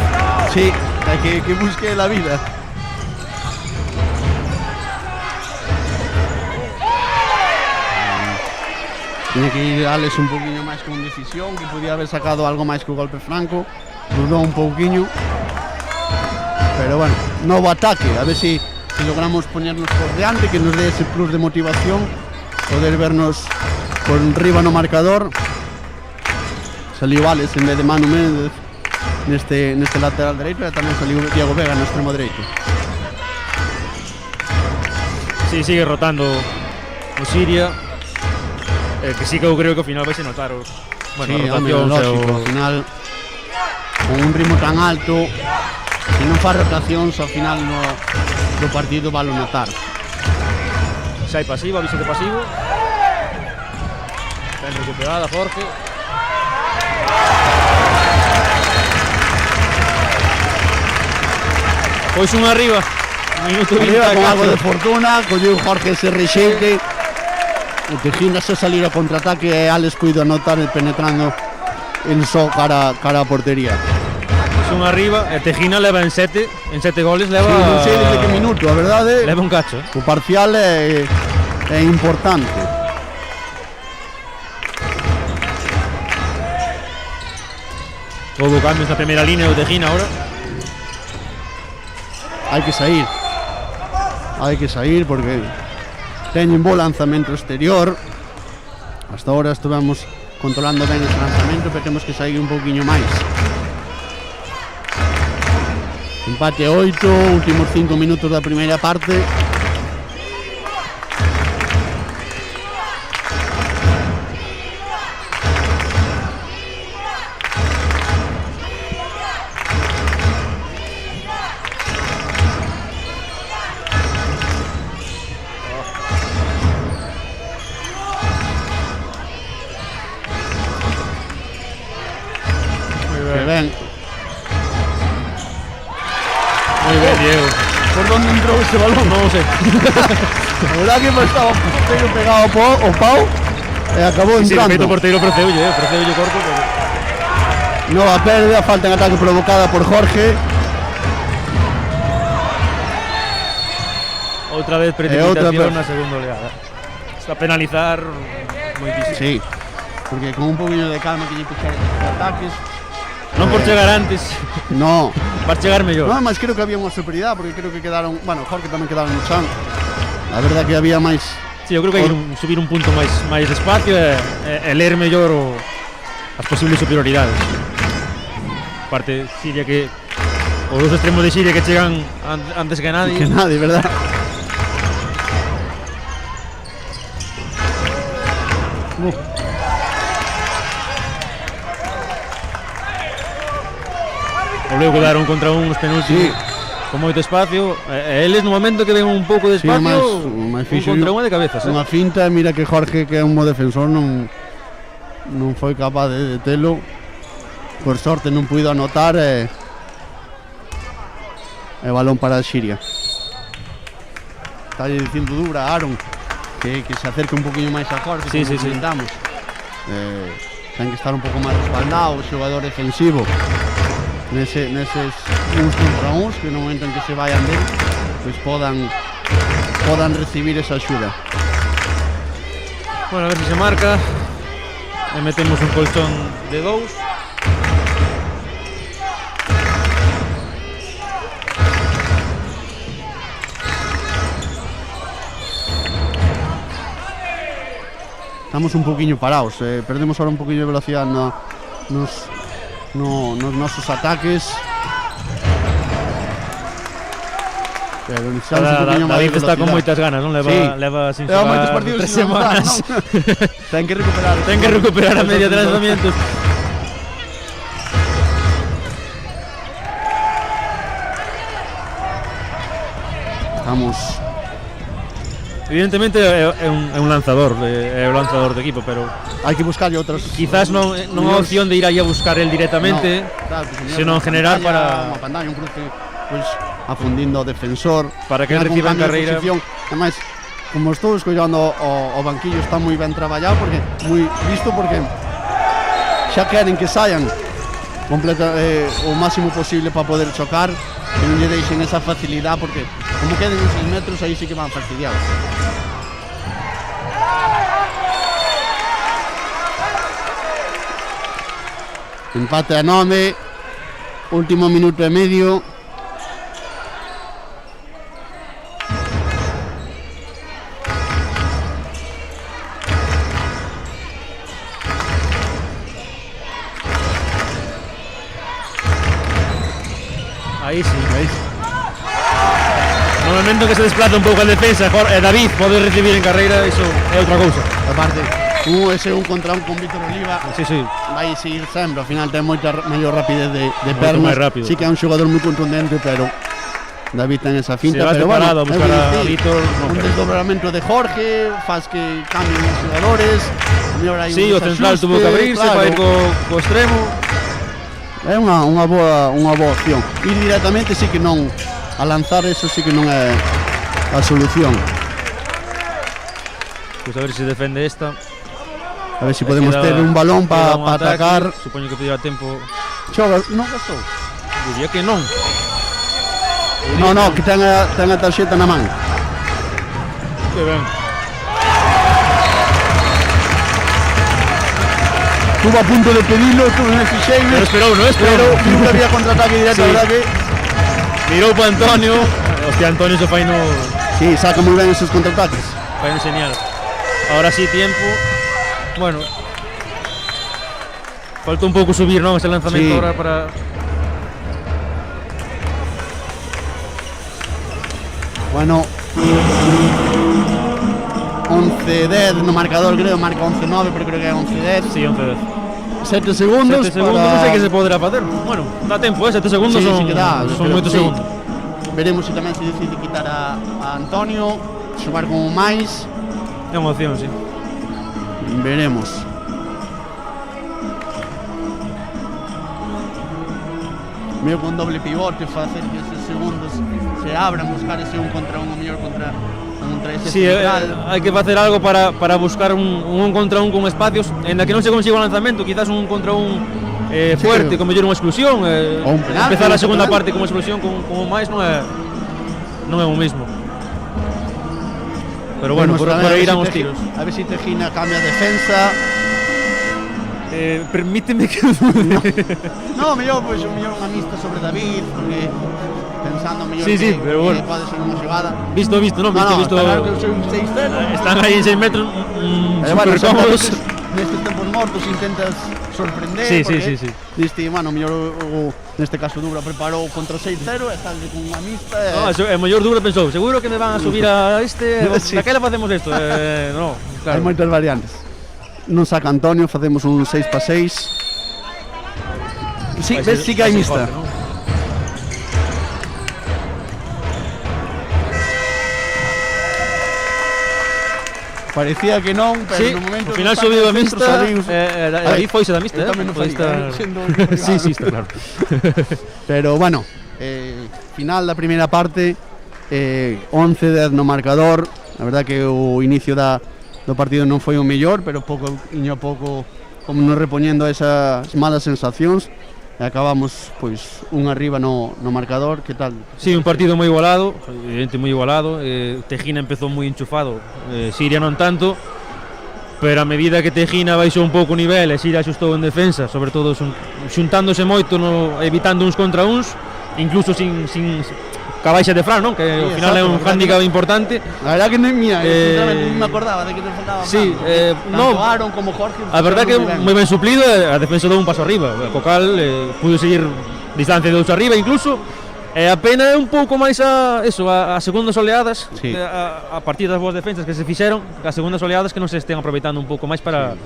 Speaker 1: Sí, que busque la vida. Tiene que ir Alex un poquinho máis con decisión, que podía haber sacado algo máis que o golpe franco. Dudou un pouquiño. Pero bueno, novo ataque, a ver si si logramos ponernos por delante, que nos dé ese plus de motivación, poder vernos por arriba no marcador. Salió Alex en vez de Manu Méndez neste lateral dereito, e tamén saliu Diego Vega no extremo dereito.
Speaker 2: Sí, sigue rotando o Siria, que sí que eu creo que ao final vai se notar os, bueno,
Speaker 1: Sí,
Speaker 2: a
Speaker 1: home,
Speaker 2: rotación,
Speaker 1: lógico, ao final con un ritmo tan alto, se non fa rotacións ao final do partido vai notar.
Speaker 2: xa hai pasivo, aviso de pasivo. Ben recuperada Jorge. Pois un arriba, minuto 20
Speaker 1: Arriba con algo de
Speaker 2: cacho.
Speaker 1: fortuna, colleu Jorge ese rexeite, o Tejina se salir a contraataque e Alex puido anotar penetrando en só cara a portería.
Speaker 2: Pois un arriba, e Tejina leva en 7 goles, leva...
Speaker 1: Sí, non sei desde que minuto, a verdade,
Speaker 2: Leva un cacho,
Speaker 1: o parcial é importante.
Speaker 2: Todo cambios na primeira línea do Tejina ahora.
Speaker 1: Hai que sair porque teñen bo lanzamento exterior. Hasta ahora estuvemos controlando ben ese lanzamento, pero temos que sair un pouquiño máis. Empate 8, últimos 5 minutos da primeira parte. Ben,
Speaker 2: Muy bien, Diego.
Speaker 1: por onde entrou ese balón?
Speaker 2: Non sei.
Speaker 1: A verdad que estaba o porteiro pegado ao pau e acabou
Speaker 2: Sí, de feito
Speaker 1: entrando.
Speaker 2: o porteiro ofreceulle corto, pero...
Speaker 1: Nova pérdida, falta en ataque provocada por Jorge.
Speaker 2: Outra vez
Speaker 1: outra
Speaker 2: precipitación
Speaker 1: vez.
Speaker 2: na segunda oleada. Está a penalizar moitísimo.
Speaker 1: Sí, porque con un poquinho de calma que lle puxar estes ataques.
Speaker 2: Non por chegar antes,
Speaker 1: No,
Speaker 2: vas chegar mellor.
Speaker 1: no, mas creo que había unha superioridade porque creo que quedaron, bueno, Jorge tamén quedaron no chan. A verdad que había máis.
Speaker 2: Sí, eu creo que hai que subir un punto máis despacio e ler mellor as posibles superioridades. Parte Siria que os dos extremos de Siria que chegan antes que nadie.
Speaker 1: Que nadie, verdad?
Speaker 2: Volveu quedar un contra un nos penúltimos.
Speaker 1: Sí.
Speaker 2: Con moito espacio, e eles no momento que ven un pouco de
Speaker 1: Sí,
Speaker 2: espacio,
Speaker 1: máis
Speaker 2: un
Speaker 1: fixo
Speaker 2: contra un de cabezas,
Speaker 1: unha finta, mira que Jorge, que é un bo defensor, non foi capaz de telo. Por sorte non puido anotar e balón para Siria. Está dicindo dura a Aaron que se acerque un poquinho máis a Jorge,
Speaker 2: Sí,
Speaker 1: como
Speaker 2: sí, sí.
Speaker 1: comentamos. Ten que estar un pouco máis respaldado, o xogador defensivo neses uns contra uns, que no momento en que se vayan del, pois podan recibir esa axuda.
Speaker 2: Bueno, a ver se marca. E metemos un colchón de 2.
Speaker 1: Estamos un poquinho parados, perdemos ahora un poquinho de velocidade nos nosos ataques. Pero necesitamos un poquinho máis de
Speaker 2: David está con
Speaker 1: velocidade.
Speaker 2: moitas ganas, non?
Speaker 1: Sí.
Speaker 2: Leva sin
Speaker 1: Leva
Speaker 2: xogar
Speaker 1: moitos partidos
Speaker 2: 3
Speaker 1: sin anotar,
Speaker 2: semanas.
Speaker 1: non? Ten que recuperar.
Speaker 2: Ten que recuperar a media de lanzamientos.
Speaker 1: Estamos.
Speaker 2: Evidentemente é un lanzador, é o lanzador do equipo, pero
Speaker 1: Hai que buscar outros.
Speaker 2: quizás non é opción de ir aí a buscar el directamente, senón generar para
Speaker 1: unha pantalla, un cruce, pois afundindo o defensor
Speaker 2: para que
Speaker 1: algún
Speaker 2: reciban
Speaker 1: cambio de
Speaker 2: carreira.
Speaker 1: posición. Ademais, como estou escollando o banquillo, está moi ben traballado, porque moi visto, porque xa queren que saian o máximo posible para poder chocar, que non lle deixen esa facilidade, porque como queden en 6 metros, aí sí que van fastidiados. Empate a 9, último minuto e medio.
Speaker 2: Aí sí. No momento que se desplaza un pouco a defensa, David pode recibir en carreira, iso é outra cousa.
Speaker 1: Aparte, ese un contra un con Víctor Oliva.
Speaker 2: Sí.
Speaker 1: Vai seguir sempre, ao final ten moita maior rapidez de pernas.
Speaker 2: máis rápido.
Speaker 1: Sí que é un xogador moi contundente, pero David ten esa finta.
Speaker 2: Se vas
Speaker 1: pero
Speaker 2: preparado a buscar a Víctor,
Speaker 1: un desdobramento de Jorge, faz que cambien os xogadores.
Speaker 2: Sí, o central tuvo que abrirse para ir co extremo.
Speaker 1: É unha boa opción. Ir directamente sí que non, a lanzar eso sí que non é a solución.
Speaker 2: Pues a ver se defende esta.
Speaker 1: A ver se podemos ter un balón para atacar.
Speaker 2: Supoño que pedirá tempo.
Speaker 1: Xoga, non gastou.
Speaker 2: Diría que non.
Speaker 1: No, que ten a tarxeta na man.
Speaker 2: Que ben.
Speaker 1: Estuvo a punto de pedilo, estuvo en el fixeime.
Speaker 2: Pero esperou, non esperou.
Speaker 1: Pero nunca había contraataque directo,
Speaker 2: Sí.
Speaker 1: verdad que...
Speaker 2: Mirou para Antonio. Hostia, Antonio se fai no...
Speaker 1: Sí, saca moi ben esos contraataques.
Speaker 2: Fai un señal. Ahora sí, tiempo. Bueno. Falta un pouco subir, non? Ese lanzamento
Speaker 1: Sí.
Speaker 2: ahora para...
Speaker 1: Bueno, 11-10 no marcador, creo, marca 11-9, pero creo que é 11-10.
Speaker 2: Sí, 11-10.
Speaker 1: 7 segundos.
Speaker 2: 7 segundos, non sei que se poderá facer. Bueno, dá tempo, 7 segundos
Speaker 1: Sí,
Speaker 2: son,
Speaker 1: sí que dá,
Speaker 2: son
Speaker 1: pero
Speaker 2: moitos
Speaker 1: sí.
Speaker 2: segundos.
Speaker 1: Veremos se tamén se decide quitar a Antonio, xogar con máis.
Speaker 2: É unha opción, sí.
Speaker 1: Veremos. Meio con doble pivote, facer que esos segundos se abran, buscar ese un contra un, o mellor contra ese
Speaker 2: Sí,
Speaker 1: central.
Speaker 2: hai que facer algo para buscar un contra un con espacios en la que non se consiga o lanzamento, quizás un contra un fuerte,
Speaker 1: Sí.
Speaker 2: con mellor unha exclusión,
Speaker 1: Ou un penalti,
Speaker 2: empezar a segunda
Speaker 1: exactamente.
Speaker 2: parte con exclusión con o máis non é o mismo. Pero bueno,
Speaker 1: Vemos
Speaker 2: por
Speaker 1: tamén
Speaker 2: aí
Speaker 1: a ver
Speaker 2: irán
Speaker 1: si
Speaker 2: os tiros.
Speaker 1: A ver si Tejina cambia defensa.
Speaker 2: Permíteme que
Speaker 1: No, mellor unha mixta sobre David, porque pensando mellor
Speaker 2: Sí, sí,
Speaker 1: que
Speaker 2: pero bueno.
Speaker 1: pode ser unha xogada.
Speaker 2: visto, non, visto.
Speaker 1: Está claro que eu soy un 6-0.
Speaker 2: Están aí en 6 metros, super
Speaker 1: sempre
Speaker 2: cómodos.
Speaker 1: nestes tempos mortos intentas sorprender.
Speaker 2: Sí,
Speaker 1: porque
Speaker 2: sí.
Speaker 1: Diste, bueno, mellor neste caso Dubra preparou contra 6-0 e salde con unha mixta.
Speaker 2: No, o mellor Dubra pensou, seguro que me van a subir a este,
Speaker 1: Sí.
Speaker 2: daquela facemos isto. No, claro.
Speaker 1: Hai moitas variantes. Non saca Antonio, facemos un 6-6. Sí, ves, sí que hai mixta. Parecía que non, pero
Speaker 2: Sí,
Speaker 1: no momento
Speaker 2: ao final
Speaker 1: que
Speaker 2: subiu a
Speaker 1: está no
Speaker 2: mixta,
Speaker 1: centro, saliu.
Speaker 2: aí foise da mixta,
Speaker 1: Eu tamén non
Speaker 2: Pode
Speaker 1: faría,
Speaker 2: estar-
Speaker 1: sendo
Speaker 2: Sí, está claro.
Speaker 1: Pero bueno, final da primeira parte, 11-10 no marcador. A verdad que o inicio do partido non foi o mellor, pero pouco a pouco como nos repoñendo esas malas sensacións e acabamos pois un arriba no marcador. Que tal?
Speaker 2: Sí, un partido moi igualado, evidente moi igualado. Tejina empezou moi enchufado, Siria non tanto, pero a medida que Tejina baixou un pouco o nivel e Siria axustou en defensa, sobre todo xuntándose moito, evitando uns contra uns, incluso sin ca baixa de Fran, non? Que ao final é un hándicap importante.
Speaker 1: La verdad que non mía,
Speaker 2: Eh,
Speaker 1: sinceramente non me acordaba de que te faltaba.
Speaker 2: sí,
Speaker 1: Fran.
Speaker 2: no.
Speaker 1: Tanto Aaron como Jorge.
Speaker 2: A verdad que moi ben suplido, a defensa dou un paso arriba, co cal pudo seguir distancia de 2 arriba incluso. A pena é un pouco máis a segundas oleadas,
Speaker 1: Sí.
Speaker 2: a partir das boas defensas que se fixeron, as segundas oleadas que non se estén aproveitando un pouco máis para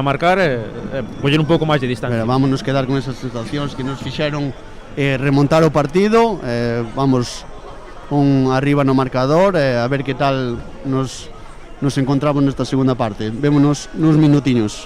Speaker 2: marcar e coller un pouco máis de distancia.
Speaker 1: Pero vámonos quedar con esas situacións que nos fixeron remontar o partido. Vamos un arriba no marcador, a ver que tal nos encontramos nesta segunda parte. Vémonos nuns minutiños.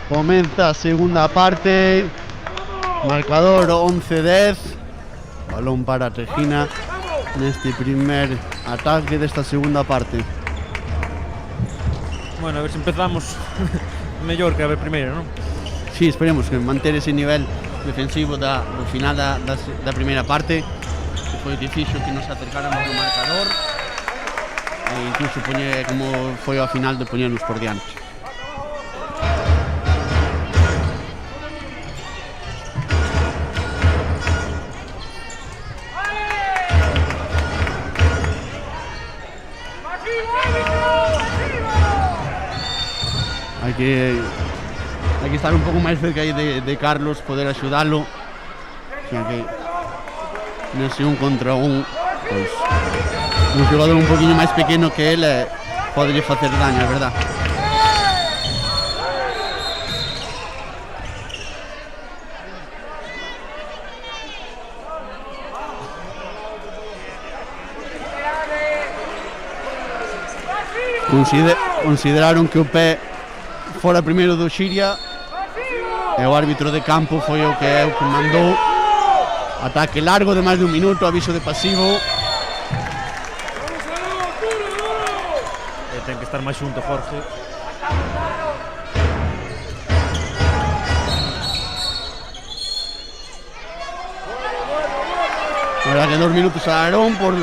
Speaker 1: Comeza a segunda parte, marcador 11-10, balón para Regina neste primer ataque desta segunda parte.
Speaker 2: Bueno, a ver se empezamos mellor que a ver primeiro, non?
Speaker 1: Sí, esperemos que manter ese nivel defensivo do final da primeira parte, que foi o que fixo que nos acercáramos ao marcador e incluso poñer, como foi ao final, de poñernos por diante. Hai que estar un pouco máis cerca aí de Carlos, poder axudalo, xa que nese un contra un, pois un xogador un poquinho máis pequeno que el podelle facer daño, é verdad. consideraron que o pé fora primeiro do Xiria e o árbitro de campo foi o que mandou ataque largo de máis de un minuto, aviso de pasivo.
Speaker 2: Ten que estar máis xunto Jorge.
Speaker 1: La verdad que 2 minutos a Aarón por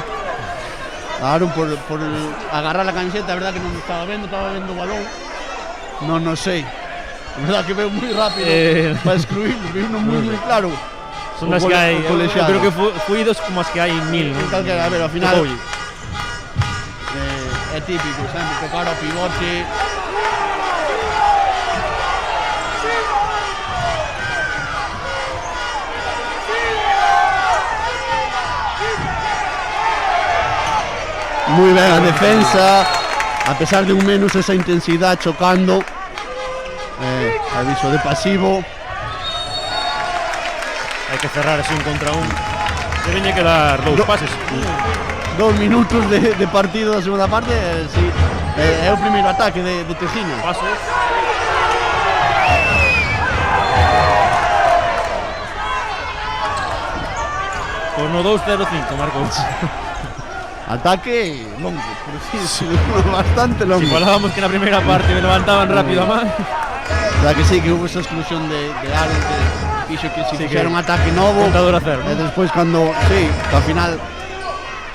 Speaker 1: agarrar la camiseta. La verdad que no me estaba viendo el balón. No sé. La verdad que veo muy rápido para excluirlo, veo muy claro.
Speaker 2: Son las que hay, yo creo que fluidos como las que hay 1000, ¿no?
Speaker 1: Tal que, a ver, al final es típico, sempre tocar ao pivote. Muy ben a defensa, a pesar de un menos esa intensidad chocando. Aviso de pasivo.
Speaker 2: Hay que cerrar así un contra un. Deben quedar 2 pases.
Speaker 1: 2 minutos de partido da segunda parte, sí. É o primeiro ataque de Tejina.
Speaker 2: Pasos. Por no 2-0-5, Marcos.
Speaker 1: Ataque longo, preciso, bastante longo.
Speaker 2: Si falábamos que na primeira parte me levantaban rápido a man.
Speaker 1: La que sí, que hubo esa exclusión de Aaron que fixo que si fixera un ataque novo.
Speaker 2: Contador a cero,
Speaker 1: e despois cando, sí, que ao final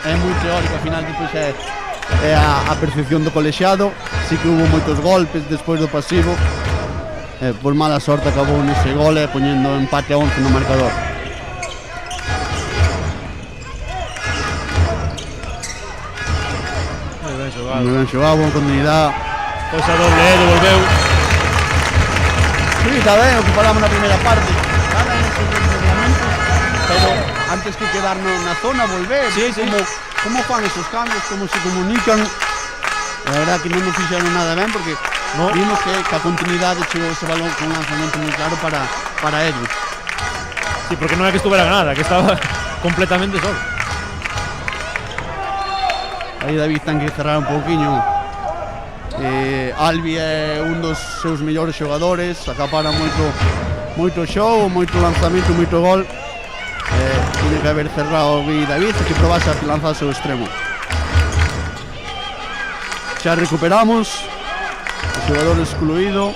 Speaker 1: é moi teórico, ao final despois é a percepción do colexiado. Sí que hubo moitos golpes despois do pasivo. Por mala sorte acabou nese gol poñendo empate a 11 no marcador. Moi ben xogado, boa continuidade.
Speaker 2: Pois a doble, devolveu.
Speaker 1: Sí, está ben o que falamos na primeira parte. Cada en esos reglamentos, pero antes que quedarnos na zona, volver.
Speaker 2: Sí.
Speaker 1: Como fan esos cambios, como se comunican. La verdad que non nos fixeron nada ben porque vimos que a continuidade chegou ese balón con un lanzamento moi claro para ellos.
Speaker 2: Sí, porque non é que estuvera nada, que estaba completamente solo.
Speaker 1: Aí David ten que cerrar un pouquiño. Albi é un dos seus mellores xogadores, acapara moito show, moito lanzamento, moito gol. Tiene que haber cerrado David e que probase a lanzarse ao extremo. Xa recuperamos o xogador excluído.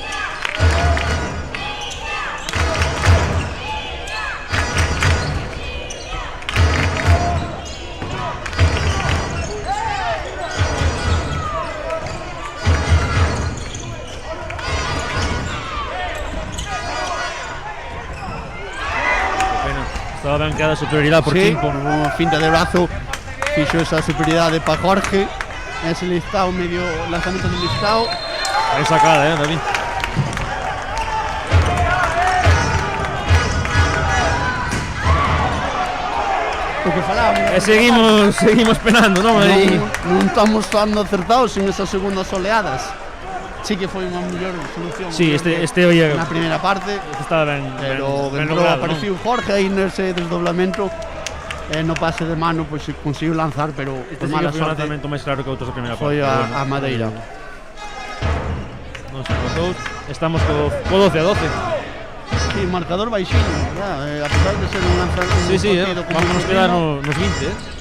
Speaker 2: Estaba ben queda superioridade por tiempo.
Speaker 1: Una finta de brazo fixo esa superioridade para Jorge. Ese listado, medio lanzamento del listado.
Speaker 2: Aí sacada, David.
Speaker 1: O que falábamos.
Speaker 2: E seguimos penando, non?
Speaker 1: Non estamos tan acertados en esas segundas oleadas. Sí que foi unha mellor solución.
Speaker 2: Sí, este oía
Speaker 1: na primeira parte.
Speaker 2: Estaba ben,
Speaker 1: pero
Speaker 2: ben
Speaker 1: dentro
Speaker 2: logrado,
Speaker 1: apareceu Jorge aí nese desdoblamento. No pase de mano pois conseguiu lanzar, pero por mala
Speaker 2: sorte. Foi un lanzamento máis claro que outros da primeira parte.
Speaker 1: Foi a Madeira.
Speaker 2: Non se botou. Estamos co 12-12.
Speaker 1: Sí, marcador baixinho, a pesar de ser un lanzamento.
Speaker 2: Sí, vamos a quedar nos 20,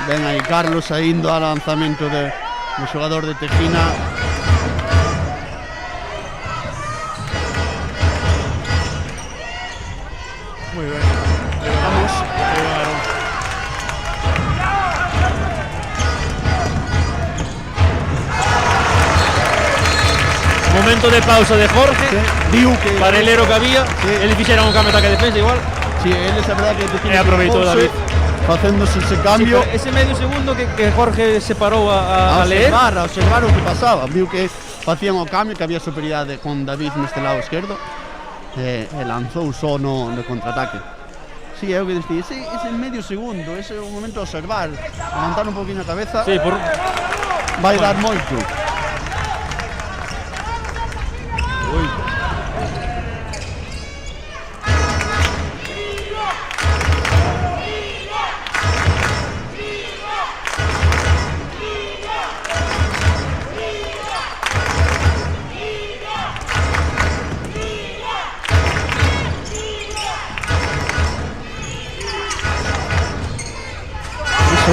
Speaker 1: Ven aí Carlos saindo ao lanzamento do xogador de Tejina.
Speaker 2: Moi ben.
Speaker 1: Vamos.
Speaker 2: Momento de pausa de Jorge.
Speaker 1: Viu que
Speaker 2: parelero que había. Ele fixera un cambio ataque defensa igual.
Speaker 1: Sí, él es a verdad que Tejina
Speaker 2: aproveitou David.
Speaker 1: Facéndose ese cambio.
Speaker 2: Sí, ese medio segundo que Jorge se parou a leer.
Speaker 1: A observar o que pasaba. Viu que facían o cambio, que había superioridade con David neste lado esquerdo. E lanzou só no contraataque. Sí, é o que dicía, ese medio segundo, ese é o momento de observar, levantar un poquinho a cabeza.
Speaker 2: Sí,
Speaker 1: vai dar moito.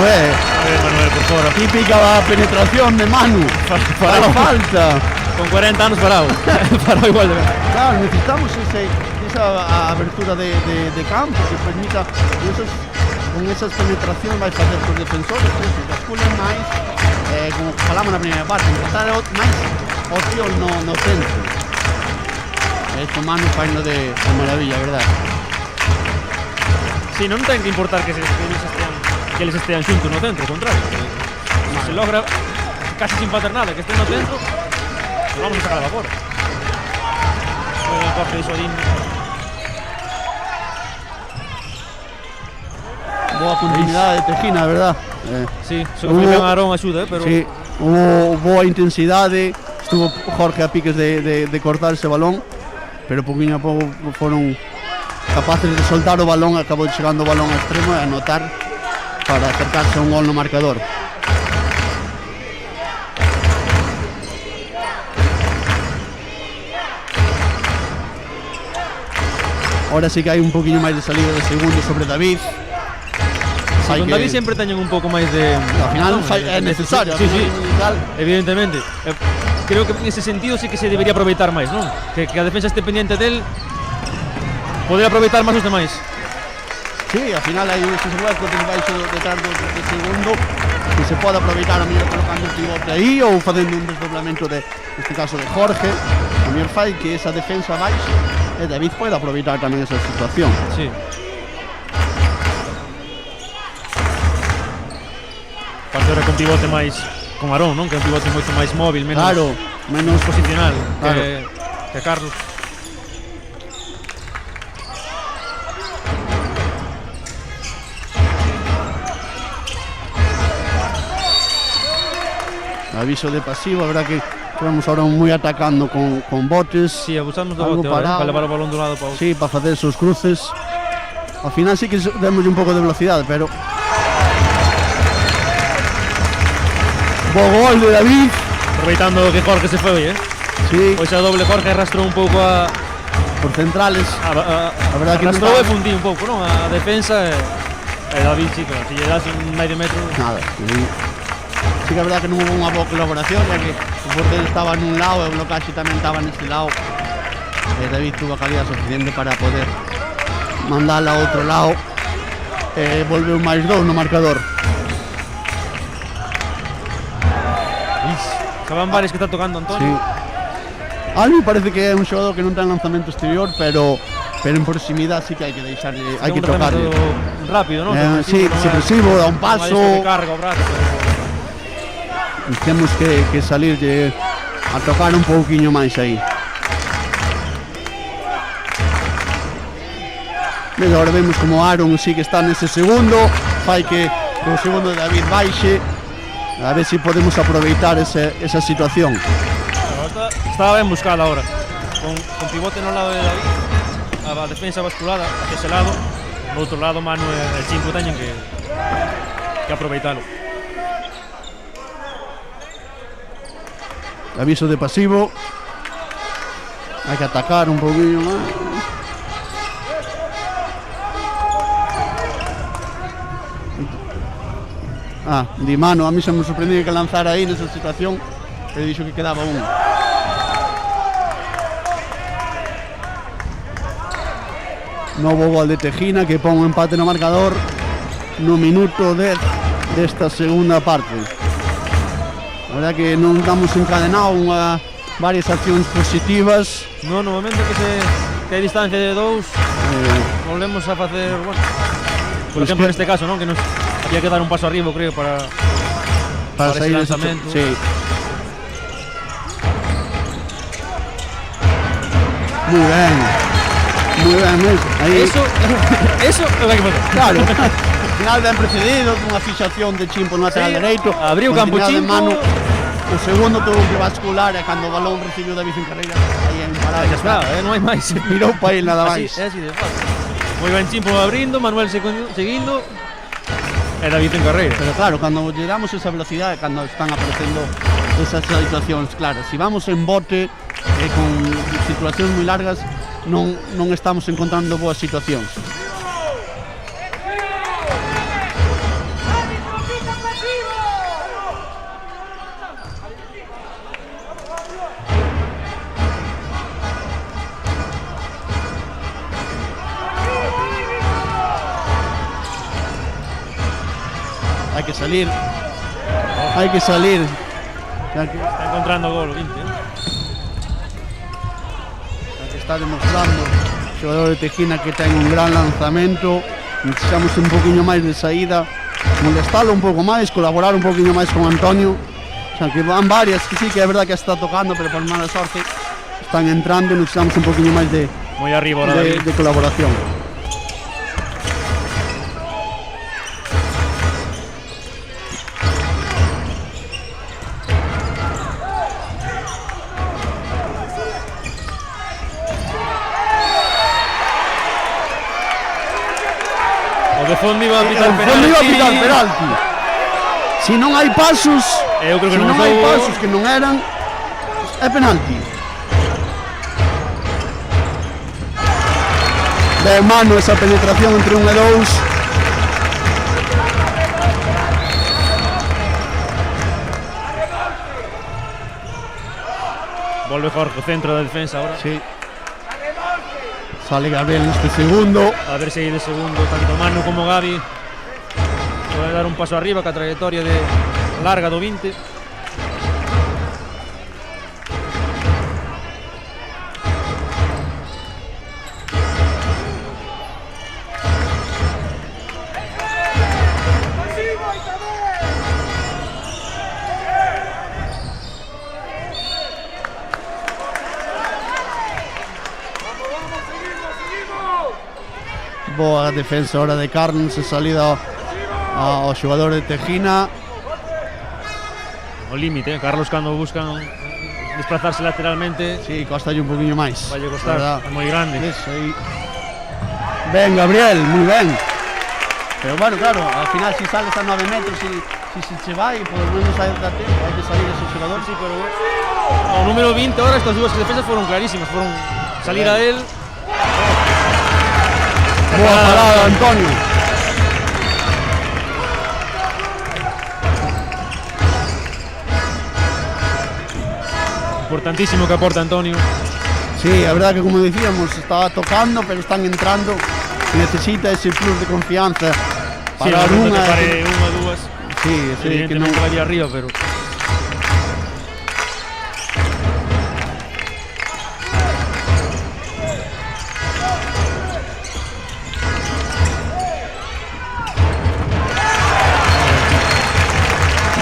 Speaker 2: Manuel por fora.
Speaker 1: Típica penetración de Manu. Para falta.
Speaker 2: Con 40 anos parado. Parado igual de verdad.
Speaker 1: Claro, necesitamos esa abertura de campo que permita con esas penetracións vai facer os defensores que basculen máis, como falamos na primeira parte, empezar máis opción no centro. Esto Manu faino de maravilla, verdad?
Speaker 2: Si, non ten que importar que eles estean xuntos no centro, ao contrario. Se logra casi sin facer nada que estén no centro, pues vamos a sacar a vapor. El corte de Sorín.
Speaker 1: Boa continuidade de Tejina, verdad?
Speaker 2: Sí, só que Felipe Aarón axuda, pero...
Speaker 1: Sí, hubo boa intensidade, estuvo Jorge a piques de cortar ese balón, pero poquinho a pouco foron capaces de soltar o balón, acabou chegando o balón ao extremo e anotar para acercarse a un gol no marcador. Ahora sí que hai un poquinho máis de salida de segundo sobre David.
Speaker 2: Sí, con David sempre teñen un pouco máis de...
Speaker 1: Ao final é necesario.
Speaker 2: Sí, evidentemente. Creo que nese sentido sí que se debería aproveitar máis, non? Que a defensa este pendiente del poder aproveitar máis os demais.
Speaker 1: Sí, ao final hai esos huecos debaixo detrás do segundo que se pode aproveitar a mellor colocando o pivote aí ou facendo un desdoblamento neste caso de Jorge. A mellor fai que esa defensa baixe e David pode aproveitar tamén esa situación.
Speaker 2: Sí. Parte ahora con pivote máis con Aarón, non? Que é un pivote moito máis móvil, menos posicional que Carlos.
Speaker 1: Aviso de pasivo, a verdad que vamos ahora moi atacando con botes.
Speaker 2: Sí, abusamos do bote para levar o balón dun lado para outro.
Speaker 1: Sí, para facer esos cruces. Ao final sí que demos un pouco de velocidade, pero bo gol de David.
Speaker 2: Aproveitando que Jorge se foi hoy,
Speaker 1: Sí.
Speaker 2: Pois a doble Jorge arrastrou un pouco a...
Speaker 1: Por centrales.
Speaker 2: A verdad que arrastrou e fundí un pouco, non? A defensa e David, sí, claro, se lle das un medio metro...
Speaker 1: Nada. Sí que é verdad que non hubo unha boa colaboración, ya que o portero estaba nun lado e o Locaxi tamén estaba neste lado. E David tuvo a calidad suficiente para poder mandala a outro lado. E volveu máis 2 no marcador.
Speaker 2: Saban varios que está tocando Antonio.
Speaker 1: Sí. Albi parece que é un xogador que non ten lanzamento exterior, pero en proximidade sí que hai que deixarle, hai que tocarle.
Speaker 2: Rápido, non?
Speaker 1: Sí, expresivo, dá un paso.
Speaker 2: Carga o brazo, pero...
Speaker 1: Temos que salirlle a tocar un pouquiño máis aí. E agora vemos como Aarón sí que está nese segundo, fai que o segundo de David baixe, a ver se podemos aproveitar esa situación.
Speaker 2: Estaba ben buscada ahora, con pivote no lado de David, a defensa basculada hacia ese lado, no outro lado Manu e el Chimpo teñen que aproveitalo.
Speaker 1: Aviso de pasivo. Hai que atacar un pouquinho máis. Di Mano, a mí se me sorprendió que lanzara aí nesa situación, pero dixo que quedaba un. Novo gol de Tejina que pon un empate no marcador no minuto 10 desta segunda parte. A verdad que non damos encadenado varias accións positivas.
Speaker 2: No momento que hai distancia de 2 volvemos a facer, bueno, por exemplo neste caso, non? Que nos había que dar un paso arriba, creo, para sair ese lanzamento.
Speaker 1: Sí. Muy ben. Aí.
Speaker 2: Eso é o que hai que facer.
Speaker 1: Claro. Final ben precedido, cunha fixación de Chimpo no lateral dereito.
Speaker 2: Abriu o campo Chimpo.
Speaker 1: O segundo tuvo que bascular e cando o balón recibiu David en carreira, aí é imparable.
Speaker 2: Xa está, non hai máis.
Speaker 1: Mirou para ele nada máis.
Speaker 2: Así de fácil. Moi ben Chimpo abrindo, Manuel seguindo e David en carreira.
Speaker 1: Pero claro, cando lle damos esa velocidade, cando están aparecendo esas situacións claras, si vamos en bote con situacións moi largas, non estamos encontrando boas situacións. Hai que salir. Hai que salir.
Speaker 2: Está encontrando gol o 20.
Speaker 1: Que está demostrando o xogador de Tejina que ten un gran lanzamento. Necesitamos un poquinho máis de saída, molestalo un pouco máis, colaborar un poquinho máis con Antonio. O sea, que van varias, que sí que é verdad que está tocando, pero por mala sorte están entrando e necesitamos un poquinho máis de
Speaker 2: Moi arriba ahora
Speaker 1: de colaboración.
Speaker 2: O de fondo iba a pitar
Speaker 1: Fondo iba a pitar
Speaker 2: penalti.
Speaker 1: penalti. Si non hai pasos,
Speaker 2: Eu creo que
Speaker 1: si
Speaker 2: non
Speaker 1: non hai
Speaker 2: foi-
Speaker 1: pasos que non eran, é penalti. De mano esa penetración entre 1 e 2.
Speaker 2: Volve Jorge, centro da defensa ahora.
Speaker 1: Sí. Sale Gabriel neste segundo.
Speaker 2: A ver se aí de segundo, tanto Manu como Gavi pode dar un paso arriba, que a trayectoria de larga do 20.
Speaker 1: Boa defensa ahora de Carlos, salida ao xogador de Tejina.
Speaker 2: O límite, Carlos cando buscan desplazarse lateralmente
Speaker 1: Sí, costalle un poquinho máis.
Speaker 2: vai costar,
Speaker 1: verdad.
Speaker 2: é moi grande.
Speaker 1: Eso aí. Ben, Gabriel, moi ben. Pero bueno, claro, al final si sales a 9 metros si se vai, por lo menos hai que salir ese xogador.
Speaker 2: Sí, pero o número 20 ahora estas dúas defensas foron clarísimas, foron salir a él.
Speaker 1: Boa parada, Antonio.
Speaker 2: Importantísimo que aporta Antonio.
Speaker 1: Sí, a verdad que como decíamos, estaba tocando, pero están entrando. Necesita ese plus de confianza.
Speaker 2: Sí,
Speaker 1: Parar
Speaker 2: no
Speaker 1: unha.
Speaker 2: pare unha, dúas.
Speaker 1: Sí, sí, que non.
Speaker 2: Evidentemente vai arriba, pero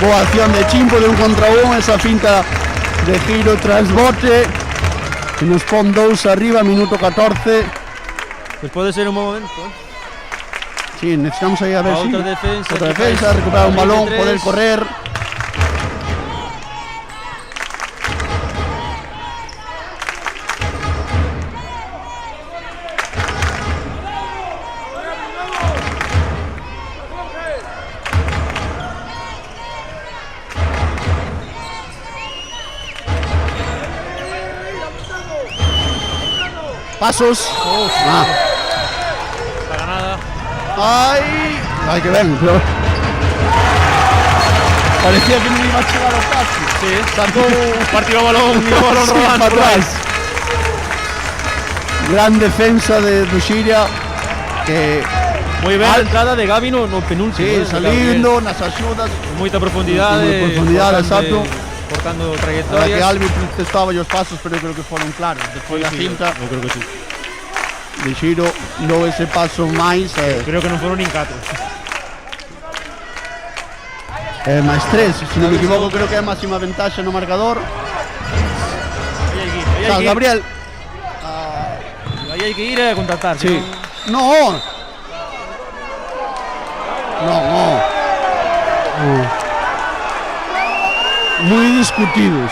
Speaker 1: Boa acción de Chimpo de 1 contra 1, esa finta de giro tras bote que nos pon 2 arriba, minuto 14.
Speaker 2: pues pode ser un bom momento.
Speaker 1: Sí, necesitamos aí a ver
Speaker 2: A
Speaker 1: si
Speaker 2: outra defensa,
Speaker 1: outra
Speaker 2: que
Speaker 1: defensa,
Speaker 2: faz
Speaker 1: recuperar un balón,
Speaker 2: 23.
Speaker 1: poder correr. Pasos. Ah.
Speaker 2: Para nada.
Speaker 1: Ay, que ben, pero parecía que non iba a chegar ao pase.
Speaker 2: Sí,
Speaker 1: Sacou
Speaker 2: partido o balón, o balón
Speaker 1: sí,
Speaker 2: rodando
Speaker 1: para
Speaker 2: por aí.
Speaker 1: atrás. Gran defensa de Xiria que
Speaker 2: Moi ben a entrada de Gavi no penúltimo.
Speaker 1: sí, salindo nas axudas.
Speaker 2: Con moita profundidade.
Speaker 1: Con profundidade, exacto.
Speaker 2: Cortando
Speaker 1: Para que
Speaker 2: trayectorias.
Speaker 1: Albi testaba os pasos, pero eu creo que foron claros. Despois da
Speaker 2: Sí,
Speaker 1: cinta
Speaker 2: eu creo que sí.
Speaker 1: de Xiro dou ese paso máis
Speaker 2: Creo que non foron nin 4.
Speaker 1: máis 3, se non me equivoco, creo que é a máxima ventaxa no marcador. Sal, Gabriel.
Speaker 2: Aí hai que ir a contactar.
Speaker 1: Sí.
Speaker 2: senón-
Speaker 1: No. No. Muy discutidos.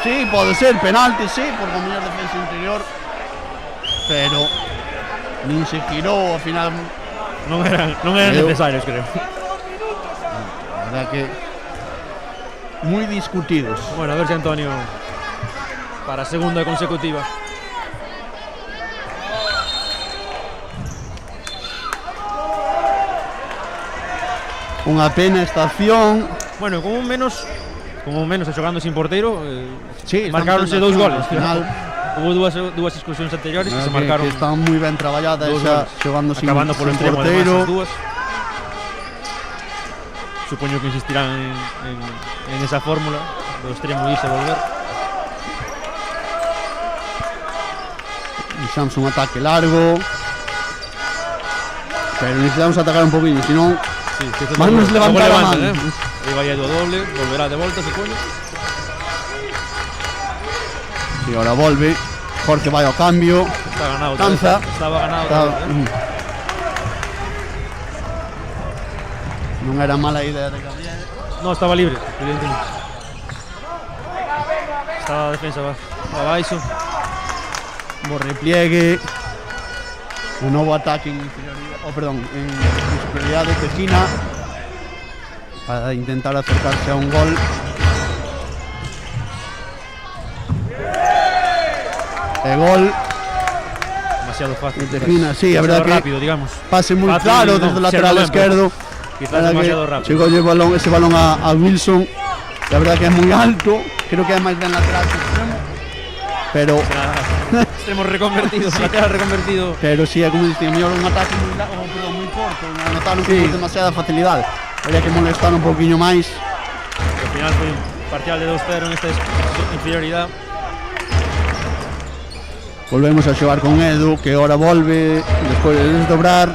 Speaker 1: Sí, pode ser penalti, sí, por la mellor defensa interior. Pero nin se girou ao final.
Speaker 2: Non eran
Speaker 1: Eu-
Speaker 2: necesarios, creo.
Speaker 1: La verdad que muy discutidos.
Speaker 2: Bueno, a ver si Antonio para segunda consecutiva.
Speaker 1: Unha pena esta acción.
Speaker 2: Bueno, como menos e xogando sin porteiro,
Speaker 1: Sí,
Speaker 2: marcaronse
Speaker 1: estamos
Speaker 2: 2
Speaker 1: en
Speaker 2: goles.
Speaker 1: al final.
Speaker 2: Hubo dúas excursións anteriores que se
Speaker 1: Que
Speaker 2: marcaron
Speaker 1: están moi ben traballadas
Speaker 2: dous
Speaker 1: esa
Speaker 2: goles.
Speaker 1: xogando sin
Speaker 2: acabando polo extremo
Speaker 1: porteiro.
Speaker 2: además as dúas. supoño que insistirán en esa fórmula do extremo irse a volver.
Speaker 1: Deixamos un ataque largo, pero necesitamos atacar un poquinho, senón vamos levantar a man.
Speaker 2: E vai a do doble, volverá de volta, supoño.
Speaker 1: E ahora volve, Jorge vai ao cambio,
Speaker 2: Está ganado.
Speaker 1: Danza.
Speaker 2: Estaba ganado.
Speaker 1: Non era mala idea de Gabriel.
Speaker 2: No, estaba libre, evidentemente. Estaba a defensa abaixo.
Speaker 1: Bo repliegue, un novo ataque en inferioridade, en superioridade de Tejina para intentar acercarse a un gol. E gol
Speaker 2: Demasiado fácil.
Speaker 1: de Tejina, sí, a verdad que
Speaker 2: rápido, digamos.
Speaker 1: pase moi
Speaker 2: Fácil,
Speaker 1: claro
Speaker 2: no,
Speaker 1: desde o
Speaker 2: ser
Speaker 1: lateral
Speaker 2: novembro.
Speaker 1: esquerdo.
Speaker 2: Quizás demasiado rápido.
Speaker 1: Chegou ese balón a Wilson. La verdad que é moi alto, creo que é máis ben lateral que extremo, pero
Speaker 2: Extremo reconvertido, lateral reconvertido.
Speaker 1: pero si é como dicía, mellor un ataque moi corto, anotaron con demasiada facilidade. Habría que molestar un pouquiño máis.
Speaker 2: Al final foi un parcial de 2-0 en esta inferioridade.
Speaker 1: Volvemos a xogar con Edu, que ahora volve despois de desdobrar.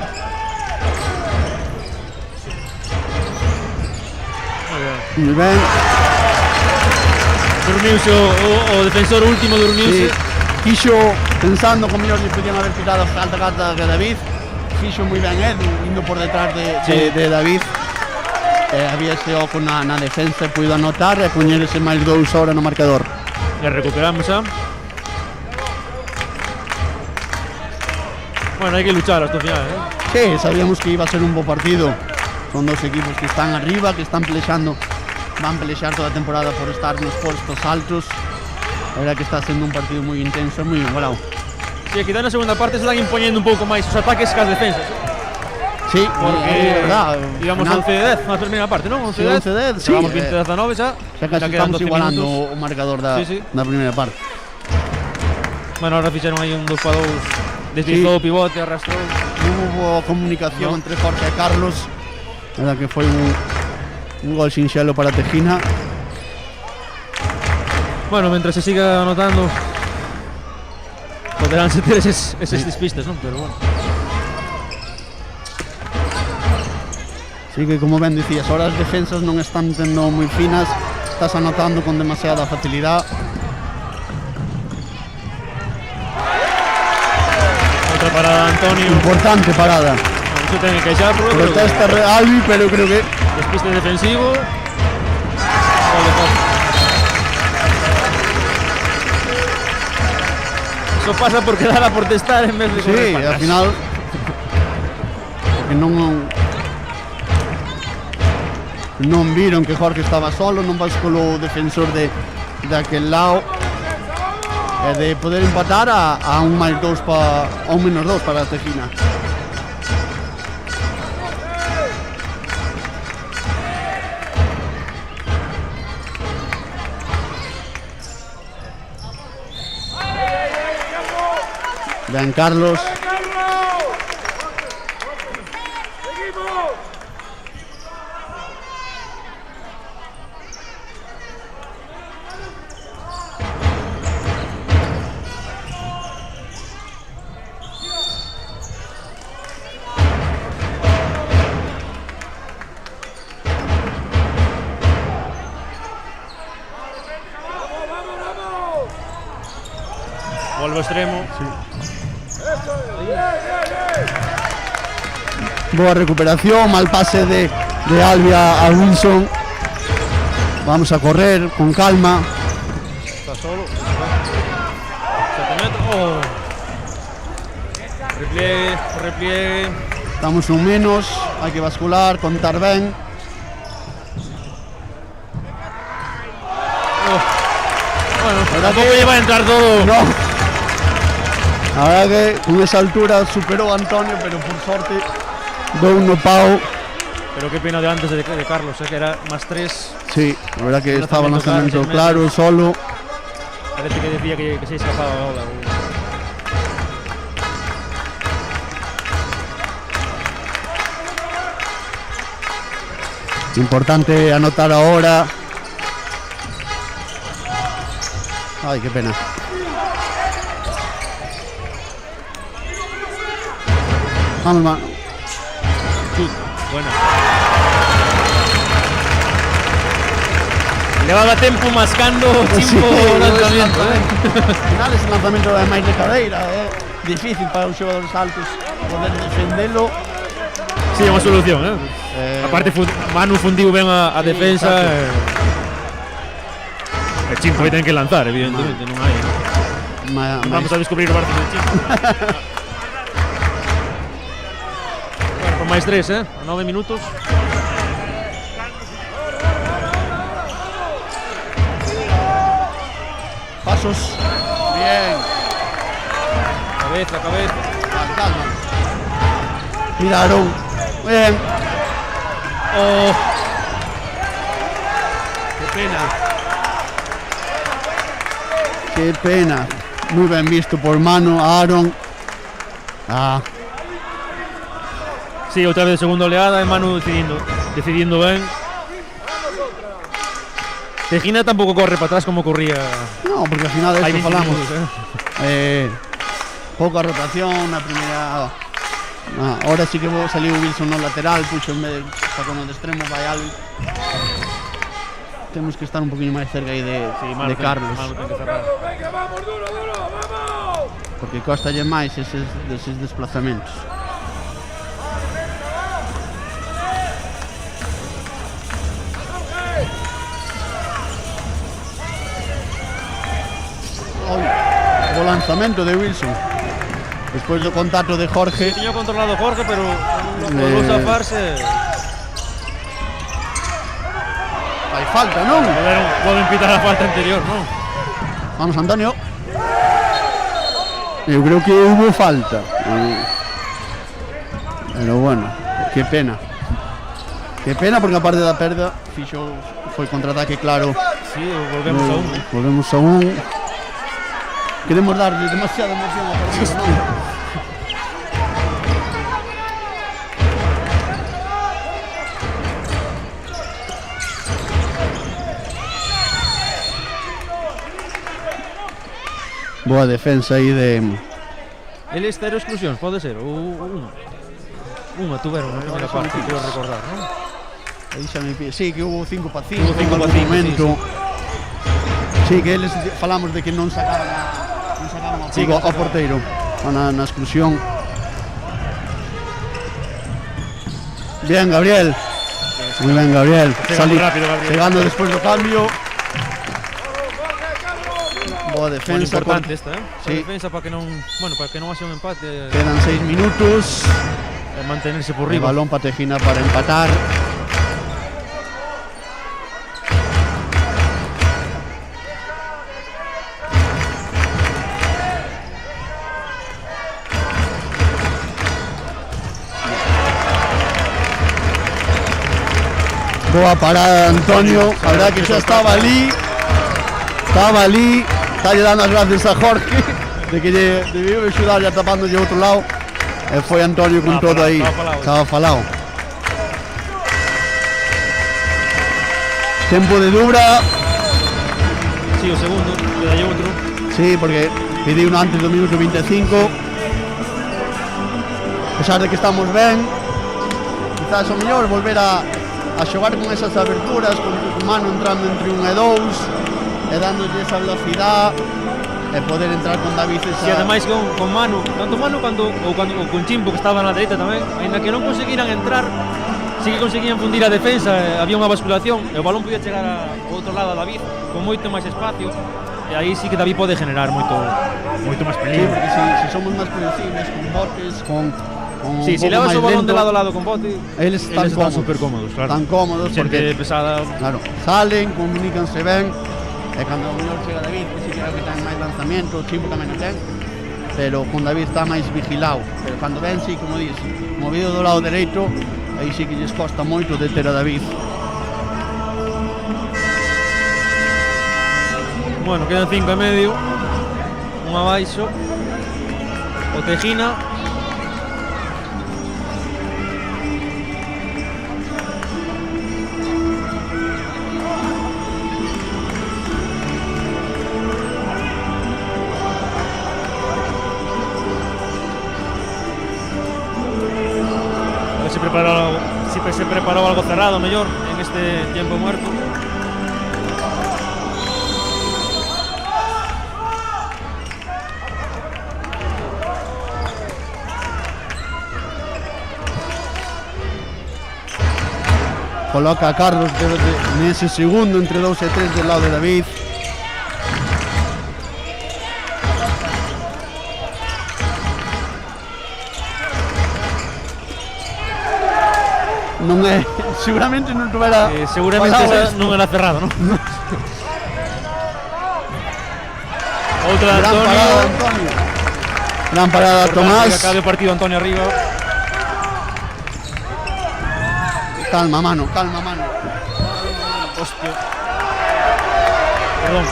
Speaker 1: Moi ben.
Speaker 2: Dormiuse o defensor último, dormiuse.
Speaker 1: Sí. Quixo, pensando como mellor lle podían haber quitado a alta carta que David. Quixo moi ben Edu, indo por detrás de David. Había ese oco na defensa, puido anotar e poñer ese máis 2 ahora no marcador.
Speaker 2: E recuperamos xa. Bueno, hai que luchar hasta o final,
Speaker 1: Sí, sabíamos que iba a ser un bo partido. Son dos equipos que están arriba, que están pelexando, van pelexar toda a temporada por estar nos postos altos. A verdad que está sendo un partido moi intenso, moi igualado.
Speaker 2: Sí, quizá na segunda parte se están impoñendo un pouco máis os ataques que as defensas.
Speaker 1: Sí,
Speaker 2: Porque,
Speaker 1: é verdad.
Speaker 2: digamos, 11-10 na primeira parte, non? 11-10,
Speaker 1: Sí,
Speaker 2: llegamos
Speaker 1: 11-10,
Speaker 2: 20-19 xa.
Speaker 1: xa casi
Speaker 2: quedan
Speaker 1: estamos
Speaker 2: 12
Speaker 1: igualando
Speaker 2: minutos.
Speaker 1: o marcador da primeira parte.
Speaker 2: Bueno, ahora fixeron aí un 2-2, deslizou o pivote, arrastrou.
Speaker 1: Non hubo comunicación entre Jorge e Carlos. A verdad que foi un gol sinxelo para Tejina.
Speaker 2: Bueno, mientras se siga anotando podrán ser eses despistes, non? Pero bueno.
Speaker 1: Sí que, como ben dicías, ahora as defensas non están tendo moi finas, estás anotando con demasiada facilidade.
Speaker 2: Outra parada de Antonio.
Speaker 1: Importante parada.
Speaker 2: Iso ten que queixar,
Speaker 1: Protesta Albi, pero creo que
Speaker 2: despiste defensivo. Gol de Jorge. Eso pasa por quedar a protestar en vez de correr
Speaker 1: sí,
Speaker 2: para
Speaker 1: al
Speaker 2: atrás.
Speaker 1: final porque non viron que Jorge estaba solo, non vas colo defensor de aquel lado, e de poder empatar a un máis 2 a un menos 2 para a Tejina. Ben Carlos.
Speaker 2: Volvo extremo.
Speaker 1: Boa recuperación, mal pase de Albi a Wilson. Vamos a correr con calma.
Speaker 2: Está solo. 7 metros. Oh. Repliegue.
Speaker 1: Estamos un menos, hai que bascular, contar ben.
Speaker 2: Bueno,
Speaker 1: ¿Verdad
Speaker 2: tampoco
Speaker 1: que-
Speaker 2: lleva a entrar todo.
Speaker 1: No. A verdad que con esa altura superó a Antonio, pero por sorte dou un no pau.
Speaker 2: Pero qué pena de antes de Carlos, que era más 3.
Speaker 1: Sí, la verdad que
Speaker 2: Un
Speaker 1: estaba en
Speaker 2: lanzamiento
Speaker 1: lanzamiento
Speaker 2: claro,
Speaker 1: claro, solo.
Speaker 2: Parece que decía que se escapaba ahora.
Speaker 1: Importante anotar ahora. Ay, qué pena. Vamos, Manu.
Speaker 2: Buena. Levaba tempo mascando o chimpo o lanzamento,
Speaker 1: Al final ese lanzamento é máis de cadeira, é difícil para os xogadores altos poder defendelo.
Speaker 2: Sí, é unha solución, Aparte, Manu fundiu ben a defensa. E Chimpo aí ten que lanzar, evidentemente, non hai. Vamos a descubrir o Barça de Chimpo. Bueno, con máis 3, a 9 minutos.
Speaker 1: Pasos. Bien.
Speaker 2: Cabeza.
Speaker 1: Calma. Miraron. Bien.
Speaker 2: Oh.
Speaker 1: Qué pena. Muy bien visto por Manu, Aaron.
Speaker 2: Sí, outra vez segunda oleada e Manu decidindo ben. Tejina tampouco corre para atrás como corría.
Speaker 1: No, porque al final de
Speaker 2: hai
Speaker 1: esto
Speaker 2: 20
Speaker 1: falamos.
Speaker 2: minutos,
Speaker 1: Poca rotación na primeira. Ahora sí que saliu Wilson no lateral, puxo en vez de sacou no de extremo, vai algo. Temos que estar un poquinho máis cerca aí de Carlos.
Speaker 2: Manu ten que cerrar.
Speaker 1: Porque costalle máis eses desplazamentos. O lanzamento de Wilson despois do contacto de Jorge.
Speaker 2: Tiño controlado Jorge, pero volveu zafarse.
Speaker 1: Hai falta, non?
Speaker 2: Poden pitar a falta anterior, non?
Speaker 1: Vamos, Antonio. Eu creo que hubo falta. Pero bueno, que pena. Que pena porque aparte da perda foi contraataque claro.
Speaker 2: Sí, volvemos a un.
Speaker 1: Volvemos a un. Queremos darle demasiada emoción ao partido, non? Boa defensa aí de...
Speaker 2: Eles cero exclusións, pode ser? Ou unha tuveron na primeira parte, quero recordar, non?
Speaker 1: Aí xa me pide. Sí, que hubo 5 para 5
Speaker 2: Hubo 5 para 5,
Speaker 1: momento. Sí, que eles falamos de que non sacaban ao porteiro na exclusión. Bien, Gabriel. Muy bien, Gabriel.
Speaker 2: Rápido, Gabriel.
Speaker 1: Chegando despois do cambio. Boa defensa.
Speaker 2: Importante esta,
Speaker 1: Sí.
Speaker 2: Defensa para que non haxa un empate.
Speaker 1: Quedan 6 minutos.
Speaker 2: Mantenerse por
Speaker 1: El
Speaker 2: riba.
Speaker 1: balón para Tejina para empatar. Boa parada de Antonio, a verdad que xa estaba ali. Está lle dando as gracias a Jorge de que lle debiu axudar ya tapándolle outro lado. E foi Antonio con todo aí. Estaba falado. Tempo de Dubra.
Speaker 2: Sí, o segundo, le dalle outro.
Speaker 1: Sí, porque pediu uno antes do minuto 25. A pesar de que estamos ben, quizás o mellor volver a xogar con esas aberturas, con Manu entrando entre 1 e 2 e dándolle esa velocidade e poder entrar con David esa...
Speaker 2: E ademais con Manu, tanto Manu ou con Chimpo, que estaba na dereita tamén, ainda que non conseguiran entrar, sí que conseguían fundir a defensa, había unha basculación e o balón podía chegar ao outro lado a David con moito máis espacio, e aí sí que David pode generar moito máis
Speaker 1: Sí,
Speaker 2: peligro.
Speaker 1: porque si somos máis predecibles, con botes, con
Speaker 2: Sí, se levas o balón de lado a lado con bote,
Speaker 1: eles están
Speaker 2: super cómodos, claro.
Speaker 1: Están cómodos
Speaker 2: Xente
Speaker 1: porque
Speaker 2: pesada.
Speaker 1: claro, salen, comunícanse ben e cando o mellor chega David, que si creo que ten máis lanzamiento, o Chimpo tamén o ten, pero con David está máis vigilado, pero cando ven, sí, como dices, movido do lado dereito, aí sí que lles costa moito deter a David.
Speaker 2: Bueno, quedan 5 e medio, un abaixo, o Tejina. se preparó algo cerrado mellor en este tiempo muerto.
Speaker 1: Coloca a Carlos nese segundo entre 2 e 3 del lado de David. Non é, seguramente non tuvera
Speaker 2: seguramente esa non era cerrado, non? Outra de
Speaker 1: gran
Speaker 2: Antonio.
Speaker 1: parada de Antonio. Gran parada de Tomás.
Speaker 2: Acaba o partido Antonio arriba.
Speaker 1: Calma, mano, calma, mano.
Speaker 2: Hostia. Perdón,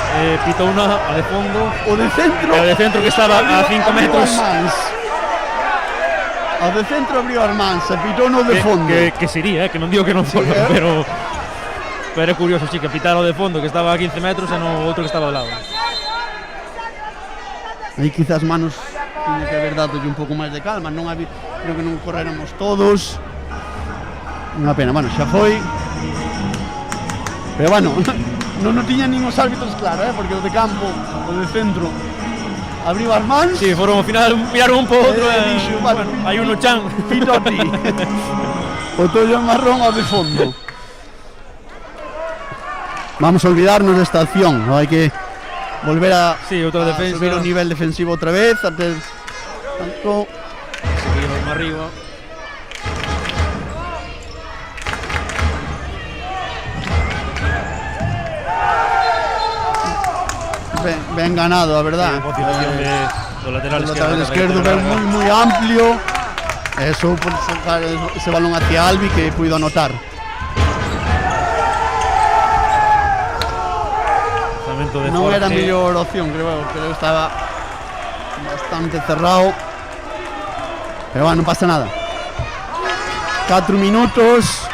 Speaker 2: pitó una a de fondo.
Speaker 1: O de centro.
Speaker 2: O de centro que estaba a 5 metros.
Speaker 1: O de centro abriu Armans, pitou no de fondo.
Speaker 2: Que sería, que non digo que non fora, pero é curioso, sí, que pitara o de fondo, que estaba a 15 metros e no outro que estaba de lado.
Speaker 1: Aí quizás manos tiña que haber dado un pouco máis de calma, non había, creo que non corréramos todos. Unha pena, bueno, xa foi. Pero bueno, non tiña nin os árbitros claro, porque o de campo, o de centro abriu as mans.
Speaker 2: Sí, foron ao final, miraron un po outro e
Speaker 1: dixo, vale,
Speaker 2: bueno, hai uno chan.
Speaker 1: Pito a ti. O tollo marrón ao de fondo. Vamos a olvidarnos desta acción, hai que volver a,
Speaker 2: outra defensa,
Speaker 1: subir o nivel defensivo outra vez, a ter tanto
Speaker 2: seguimos arriba.
Speaker 1: Ben ganado, a verdad.
Speaker 2: Do lateral
Speaker 1: esquerdo ben moi amplio. Eso por sacar ese balón hacia Albi que puido anotar. Non era a mellor opción, creo que estaba bastante cerrado. Pero bueno, non pasa nada. 4 minutos.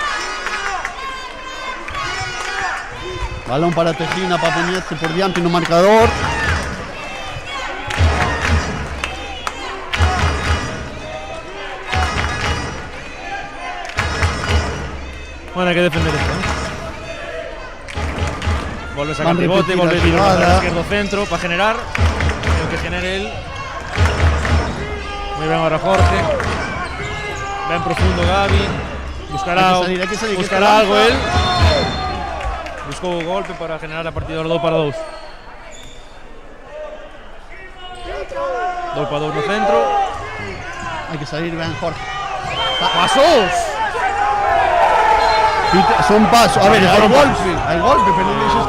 Speaker 1: Balón para Tejina, para ponerse por diante no marcador.
Speaker 2: Bueno, hay que defender esto, ¿eh? Vuelve a sacar pivote, vuelve a ir al izquierdo centro para generar. Creo que genere él. Muy bien ahora Jorge. Ven profundo Gaby. Buscará algo él. Buscó golpe para generar la partida 2 para 2. 2 para 2 no centro.
Speaker 1: Hay que salir, vean Jorge.
Speaker 2: ¡Pasos!
Speaker 1: Son pasos. A ver, hay golpe, pero no deixes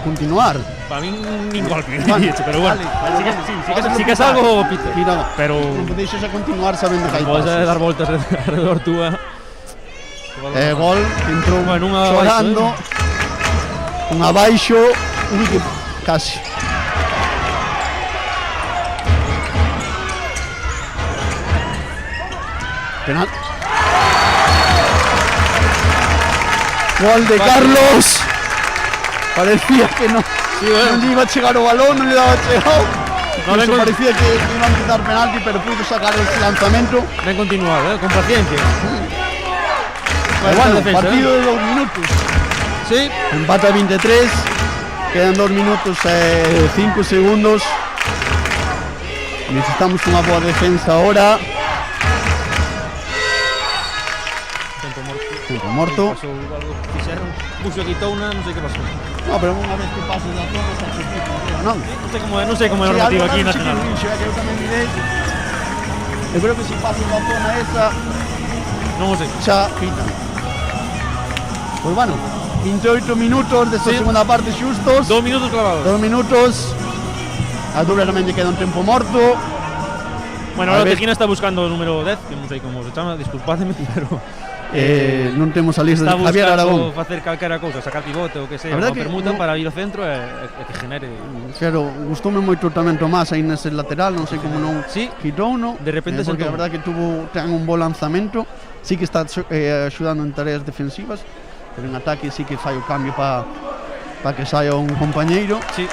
Speaker 1: continuar.
Speaker 2: Para mí ningún golpe,
Speaker 1: vale,
Speaker 2: pero bueno.
Speaker 1: Vale,
Speaker 2: sí que es algo pita.
Speaker 1: Mira,
Speaker 2: pero
Speaker 1: non deixes a continuar sabendo que hai
Speaker 2: pasos. Puedes dar voltas alrededor túa.
Speaker 1: Gol, entrou
Speaker 2: bueno,
Speaker 1: chorando. Un abaixo, casi. Penal. Gol de Carlos. Parecía que no, non lle iba a chegar o balón, non lle daba chegado. Parecía que iban a quitar penalti, pero pudo sacar el lanzamento.
Speaker 2: Ben continuado, con paciencia.
Speaker 1: Bueno, partido de 2 minutos.
Speaker 2: Sí.
Speaker 1: Empate a 23. Quedan 2 minutos e 5 segundos. Necesitamos unha boa defensa ahora. Tempo morto.
Speaker 2: Puxo aquí touna, non sei que pasou.
Speaker 1: No, pero unha vez que pases da zona xa se fica, non?
Speaker 2: Non sei como é o normativo aquí nacional.
Speaker 1: Eu creo que se pases da zona esa
Speaker 2: non o sei.
Speaker 1: Xa pita. Pois bueno, 28 minutos desta segunda parte xustos.
Speaker 2: 2 minutos clavados.
Speaker 1: 2 minutos. A Dubra tamén lle queda un tempo morto.
Speaker 2: Bueno, ahora Tejina está buscando o número 10, que non sei como se chama, disculpadme, pero
Speaker 1: non temos a lista de Javier Aragón.
Speaker 2: Está buscando facer calquera cousa, sacar pivote ou que sea, unha permuta para ir ao centro e que genere.
Speaker 1: Claro, gustoume moito tamén Tomás aí nese lateral, non sei como non quitou, non?
Speaker 2: De repente
Speaker 1: porque a verdad que ten un bo lanzamento, sí que está axudando en tareas defensivas, pero en ataque sí que fai o cambio para que saia un compañeiro.
Speaker 2: Sí.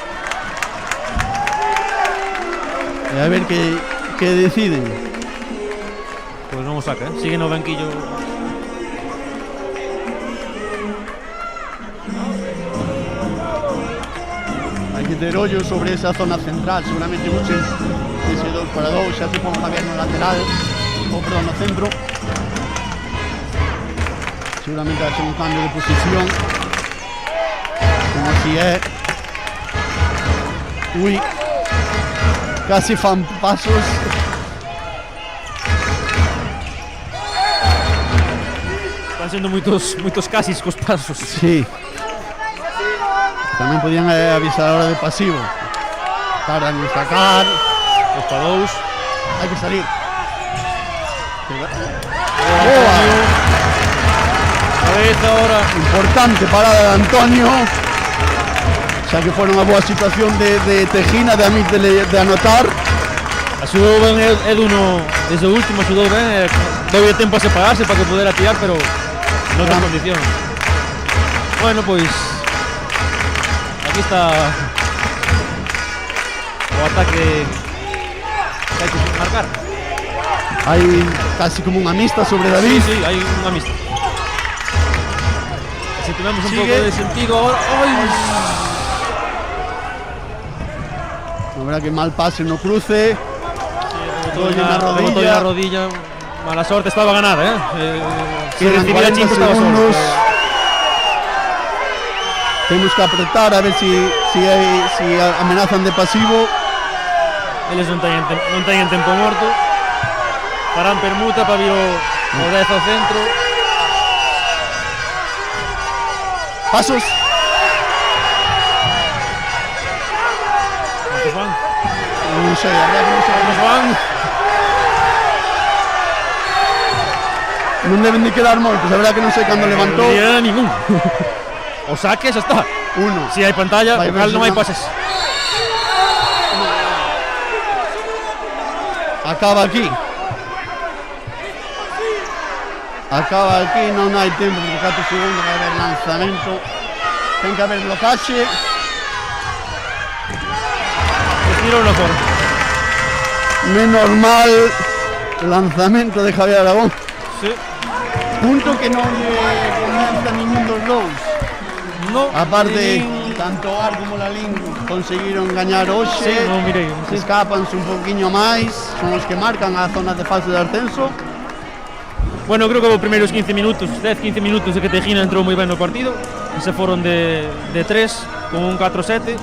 Speaker 1: E a ver que deciden.
Speaker 2: Pois non o saca, sigue no banquillo.
Speaker 1: Hai que ter ollo sobre esa zona central, seguramente mucho ese 2-2, xa se pon Javier no lateral, ou perdón, no centro. Seguramente haxe un cambio de posición, como así é. Ui, casi fan pasos.
Speaker 2: Están sendo moitos casis cos pasos.
Speaker 1: Sí. Tamén podían avisar a hora de pasivo. Tardan en sacar.
Speaker 2: 2-2.
Speaker 1: Hai que salir.
Speaker 2: Boa. Cabeza ahora.
Speaker 1: Importante parada de Antonio. Xa que fora unha boa situación de Tejina, de anotar.
Speaker 2: Axudou ben Edu desde o último, axudou ben. Deu tempo a separarse para que pudera tirar, pero non ten condición. Bueno, pois aquí está o ataque que hai que marcar.
Speaker 1: Hai casi como unha mixta sobre David.
Speaker 2: Sí, hai unha mixta. Si tivemos un pouco de sentido agora.
Speaker 1: La verdad que mal pase no cruce.
Speaker 2: Botó na rodilla. Mala sorte, estaba ganada, si
Speaker 1: Quedan
Speaker 2: recibira
Speaker 1: 40
Speaker 2: Chico estaba
Speaker 1: segundos.
Speaker 2: sorte.
Speaker 1: Tenemos que apretar a ver si amenazan de pasivo.
Speaker 2: Eles non teñen tempo morto. Farán permuta para vir o 10 ao centro.
Speaker 1: Pasos.
Speaker 2: Quantos van?
Speaker 1: Non sei, a verdad que non sei.
Speaker 2: Quantos van?
Speaker 1: Non deben de quedar moitos, a verdad que non sei cando levantou.
Speaker 2: Non había ningún. O saque, xa está.
Speaker 1: Uno.
Speaker 2: Si hai pantalla, o cal non hai pases.
Speaker 1: Acaba aquí. Non hai tempo, porque 4 segundos vai haber lanzamento. Ten que haber blocaxe.
Speaker 2: Tiro no foro.
Speaker 1: Menos mal, lanzamento de Javier Aragón.
Speaker 2: Sí.
Speaker 1: Punto que non lle convence a ningún dos dous.
Speaker 2: No.
Speaker 1: Aparte, tanto Ar como Lalín conseguiron gañar hoxe.
Speaker 2: Sí, non mirei. Sí.
Speaker 1: Escapanse un poquinho máis, son os que marcan a zona de fase de ascenso.
Speaker 2: Bueno, creo que os primeiros 15 minutos, 10-15 minutos de que Tejina entrou moi ben no partido. E se foron de 3 con un 4-7.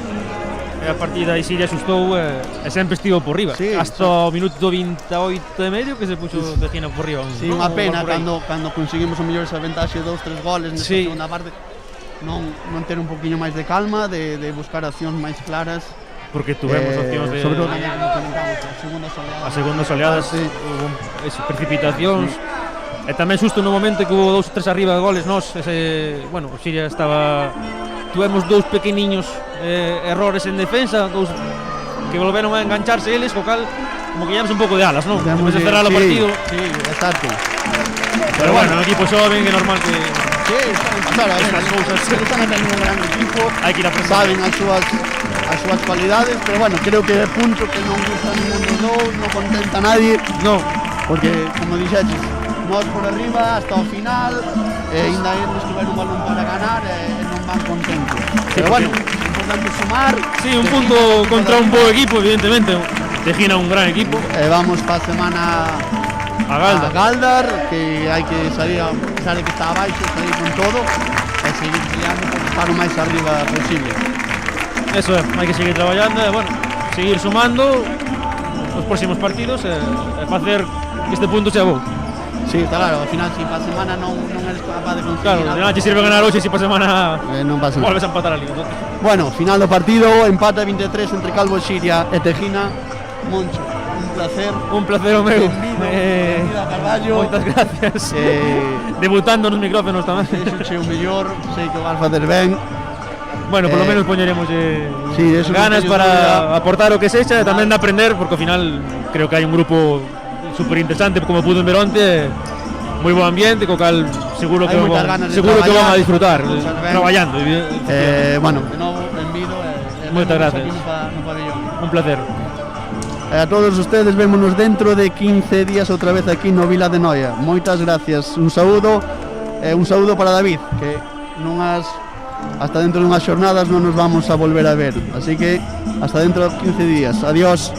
Speaker 2: E a partir de aí Siria asustou e sempre estivo por riba.
Speaker 1: Sí,
Speaker 2: hasta o minuto 28 e medio que se puxo Tejina por riba.
Speaker 1: Sí, unha pena cando conseguimos o mellor esa ventaxe de 2-3 goles nesta segunda parte. Non ter un poquinho máis de calma, de buscar accións máis claras.
Speaker 2: Porque tuvemos opcións de...
Speaker 1: Sobre todo tamén, como comentamos, as segundas oleadas.
Speaker 2: As segundas oleadas, precipitacións. E tamén xusto no momento que hubo 2 ou 3 arriba de goles, bueno, o Siria estaba... Tuvemos 2 pequeniños errores en defensa, 2 que volveron a engancharse eles, co cal como que llevamos un pouco de alas, non? Despois de cerrar o partido.
Speaker 1: Sí, exacto.
Speaker 2: Pero bueno, un equipo xoven que normal que...
Speaker 1: Sí, claro, a ver, as cousas están en un gran equipo,
Speaker 2: hai que ir aprendendo.
Speaker 1: saben as súas cualidades, pero bueno, creo que é punto que non gusta ningún dos dous, non contenta a nadie.
Speaker 2: No,
Speaker 1: porque, como dixeches, nós por arriba hasta o final, ainda eles tiveron un balón para ganar e non van contentos. Pero bueno, é importante sumar.
Speaker 2: Sí, un punto contra un bo equipo, evidentemente. Tejina un gran equipo.
Speaker 1: Vamos para a semana
Speaker 2: a
Speaker 1: Galdar, que hai que salir, a pesar de que está abaixo, salir con todo e seguir peleando para estar o máis arriba posible.
Speaker 2: Eso é, hai que seguir traballando e, bueno, seguir sumando os próximos partidos e facer que este punto sea bo.
Speaker 1: Sí, está claro, ao final, se para a semana non eres capaz de conseguir
Speaker 2: claro, de nada te sirve ganar hoxe, se para a semana
Speaker 1: non pasa nada.
Speaker 2: Volves a empatar a liga.
Speaker 1: Bueno, final do partido, empate 23 entre Calvo e Siria e Tejina. Moncho, un placer o meu. Benvido a Carballo.
Speaker 2: Moitas gracias. Debutando nos micrófonos tamén.
Speaker 1: Xo o mellor, sei que o vas facer ben.
Speaker 2: Bueno, por lo menos poñeremos
Speaker 1: sí,
Speaker 2: ganas para aportar o que sexa e tamén de aprender, porque ao final creo que hai un grupo super interesante como pudo ver onte, moi bo ambiente, co cal seguro que van a disfrutar traballando.
Speaker 1: Bueno, de novo, benvido e
Speaker 2: moitas gracias.
Speaker 1: No pabellón.
Speaker 2: Un placer.
Speaker 1: E a todos ustedes vémonos dentro de 15 días outra vez aquí no Vila de Noia. Moitas gracias, un saúdo para David, que hasta dentro de unhas xornadas non nos vamos a volver a ver, así que hasta dentro de 15 días. Adiós.